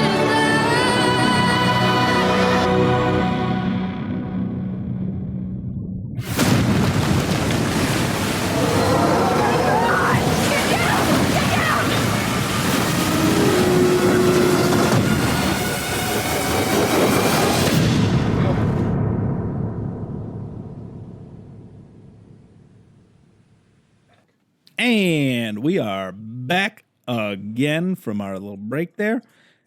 And we are back again from our little break there.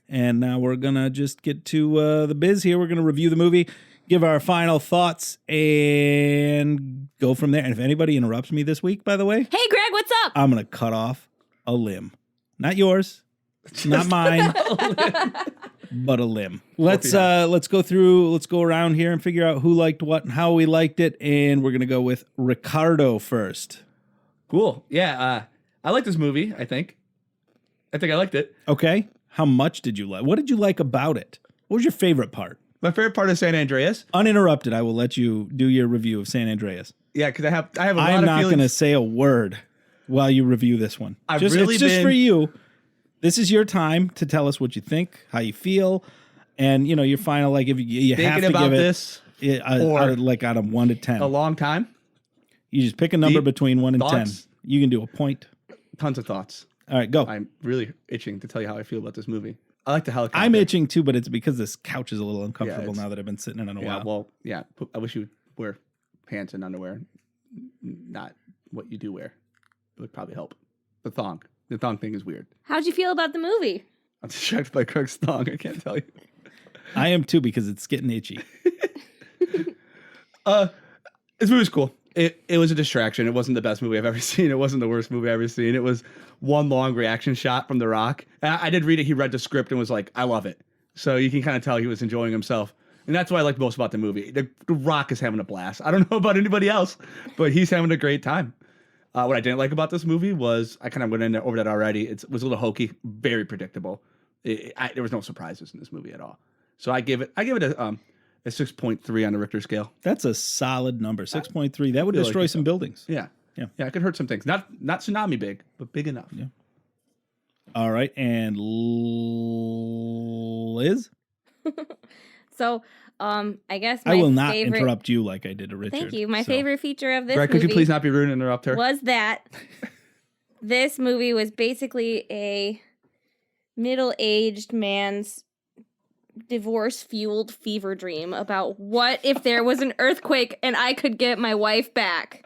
And now we're going to just get to the biz here. We're going to review the movie, give our final thoughts, and go from there. And if anybody interrupts me this week, by the way, Hey, Greg, what's up? I'm going to cut off a limb. Not yours, not mine, but a limb. Let's go through, let's go around here and figure out who liked what and how we liked it. And we're going to go with Ricardo first. Cool. Yeah, I like this movie, I think I liked it. Okay. How much did you like? What did you like about it? What was your favorite part? My favorite part is San Andreas. Uninterrupted, I will let you do your review of San Andreas. Yeah, because I have a lot of I'm not feelings. going to say a word while you review this one. It's just for you. This is your time to tell us what you think, how you feel, and your final. Like if you have to about give this out of 1 to 10. a long time. You just pick a number between 1 and thoughts? 10. You can do a point. Tons of thoughts. All right, go. I'm really itching to tell you how I feel about this movie. I like the helicopter. I'm itching too, but it's because this couch is a little uncomfortable it's- now that I've been sitting in it a Yeah, while. well, yeah. I wish you would wear pants and underwear, not what you do wear. It would probably help. The thong thing is weird. How'd you feel about the movie? I'm distracted by Craig's thong. I can't tell you. I am too because it's getting itchy. This movie's cool. It was a distraction. It wasn't the best movie I've ever seen. It wasn't the worst movie I've ever seen. It was one long reaction shot from The Rock. And I did read it. He read the script and was like, I love it. So you can kind of tell he was enjoying himself. And that's what I liked most about the movie. The Rock is having a blast. I don't know about anybody else, but he's having a great time. What I didn't like about this movie was, I kind of went over that already. It was a little hokey, very predictable. There was no surprises in this movie at all. So I give it a 6.3 on the Richter scale. That's a solid number. 6.3. That would feel like destroy it's some buildings. Yeah. Yeah. Yeah, it could hurt some things. Not tsunami big, but big enough. Yeah. All right. And Liz? So, I guess I will not favorite, interrupt you like I did to Richard. Thank you. My so. favorite feature of this Greg, movie could you please not be rude and interrupt her? was that this movie was basically a middle-aged man's divorce-fueled fever dream about what if there was an earthquake and I could get my wife back.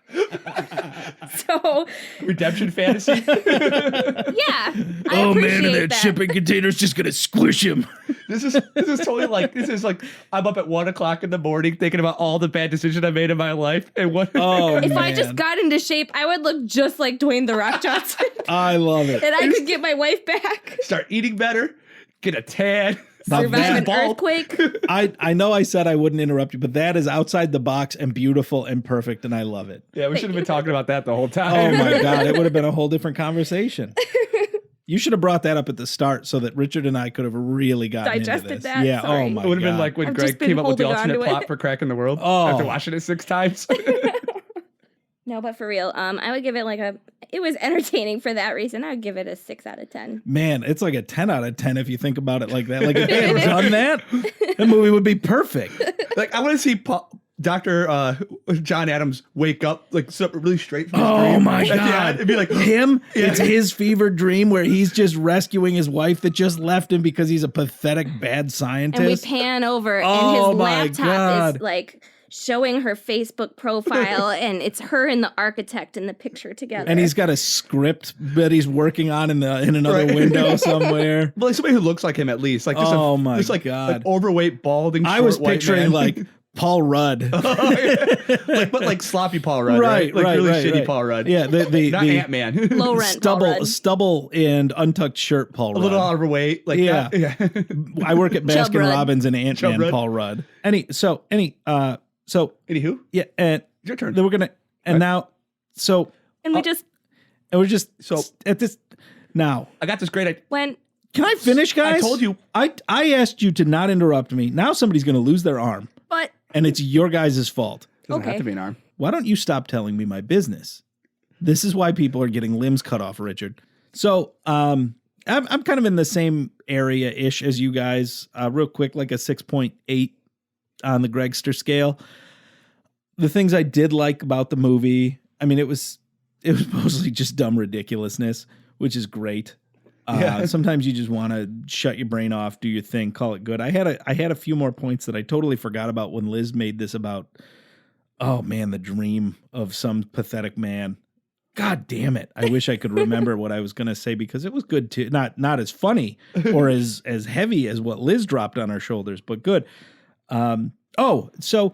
So, Redemption fantasy? yeah, I appreciate that. shipping container's just going to squish him. This is totally like I'm up at 1:00 in the morning thinking about all the bad decisions I made in my life and what. Oh, If I man. just got into shape, I would look just like Dwayne The Rock Johnson. I love it. And I could get my wife back. Start eating better, get a tan, Now Survive an that- earthquake. I know I said I wouldn't interrupt you, but that is outside the box and beautiful and perfect, and I love it. Yeah, we should have been talking about that the whole Oh time. my God, it would have been a whole different conversation. You should have brought that up at the start so that Richard and I could have really gotten Digested into this. that? Yeah. Sorry. Oh my It would have God. been like when I've Greg just been came up with the holding on alternate to plot it. for Cracking the World Oh. after watching it 6 times. No, but for real, I would give it it was entertaining for that reason. I would give it a 6 out of 10. Man, it's like a 10 out of 10 if you think about it like that. Like if they had done that, the movie would be perfect. Like I want to see Dr. John Adams wake up like really straight from his Oh dream. my At the end, God. it'd be like Him, it's his fever dream where he's just rescuing his wife that just left him because he's a pathetic bad scientist. And we pan over, Oh and his my laptop God. is like showing her Facebook profile, and it's her and the architect in the picture together. And he's got a script that he's working on in another Right. window somewhere. But like somebody who looks like him at least. Like just Oh my just like God. overweight, balding. I was short, white picturing man. like Paul Rudd. but like sloppy Paul Rudd, right? Like really shitty Paul Rudd. Yeah, the Not Ant Man. low rent Paul Rudd. stubble and untucked shirt Paul A Rudd. little overweight. Like Yeah. yeah. I work at Chub Baskin Rudd. Robbins and Ant Chub Man Rudd. Paul Rudd. So Anywho, yeah, and your turn. then we're gonna and Right. now so and we just and we're just So- at this now. I got this great idea. went, Can I finish, guys? I told you. I asked you to not interrupt me. Now somebody's gonna lose their arm, but and it's your guys' fault. Doesn't Okay. have to be an arm. Why don't you stop telling me my business? This is why people are getting limbs cut off, Richard. So I'm kind of in the same area ish as you guys. Real quick, like a 6.8 on the Gregster scale. The things I did like about the movie, I mean, it was mostly just dumb ridiculousness, which is great. Yeah. Sometimes you just want to shut your brain off, do your thing, call it good. I had a few more points that I totally forgot about when Liz made this about, oh man, the dream of some pathetic man. God damn it. I wish I could remember what I was going to say because it was good too. Not as funny or as heavy as what Liz dropped on our shoulders, but good. So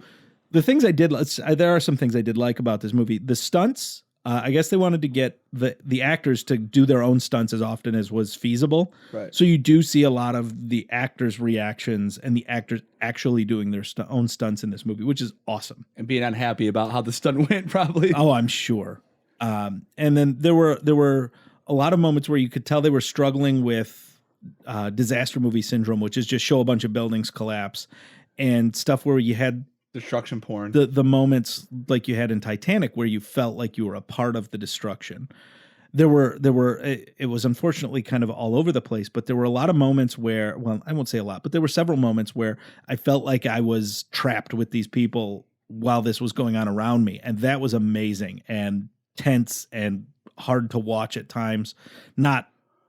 the things I did, there are some things I did like about this movie. The stunts, I guess they wanted to get the actors to do their own stunts as often as was feasible. Right. So you do see a lot of the actors' reactions and the actors actually doing their own stunts in this movie, which is awesome. And being unhappy about how the stunt went, probably. Oh, I'm sure. And then there were a lot of moments where you could tell they were struggling with disaster movie syndrome, which is just show a bunch of buildings collapse and stuff where you had Destruction porn. the moments like you had in Titanic where you felt like you were a part of the destruction. There were it was unfortunately kind of all over the place, but there were a lot of moments where, well, I won't say a lot, but there were several moments where I felt like I was trapped with these people while this was going on around me. And that was amazing and tense and hard to watch at times. Not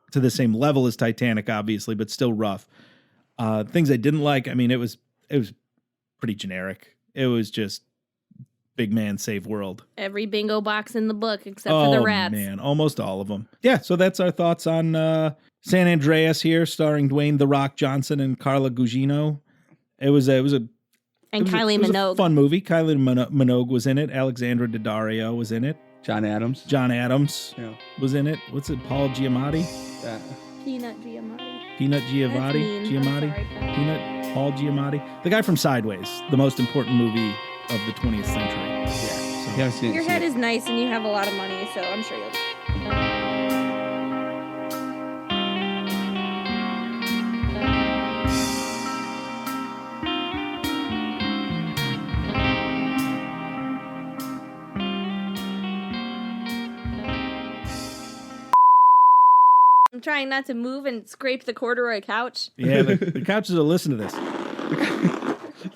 to the same level as Titanic, obviously, but still rough. Things I didn't like, I mean, it was pretty generic. It was just big man save world. every bingo box in the book except for the rats. Man, almost all of them. Yeah, so that's our thoughts on San Andreas here, starring Dwayne "The Rock" Johnson and Carla Gugino. It was a Kylie Minogue. fun movie. Kylie Minogue was in it. Alexandra Daddario was in it. John Adams. John Adams Yeah. was in it. What's it? Paul Giamatti? Yeah. Peanut Giamatti. Peanut That's Giamatti? mean. I'm Giamatti? sorry, Paul. Peanut Paul Giamatti? The guy from Sideways, the most important movie of the 20th century. Yeah. So- You haven't seen it, Your see head it. is nice and you have a lot of money, so I'm sure you'll. I'm trying not to move and scrape the corduroy couch. Yeah, the couches will listen to this.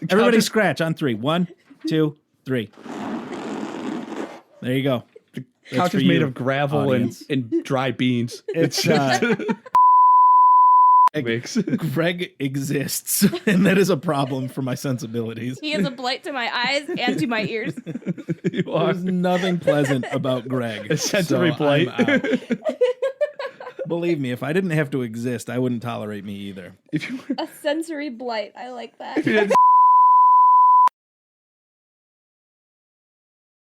Everybody scratch on 3. 1, 2, 3. There you go. Couch is made of gravel and dry beans. It's Mix. Greg exists, and that is a problem for my sensibilities. He is a blight to my eyes and to my ears. You are. There's nothing pleasant about Greg. A sensory blight. I'm out. Believe me, if I didn't have to exist, I wouldn't tolerate me either. If you A sensory blight. I like that. if you didn't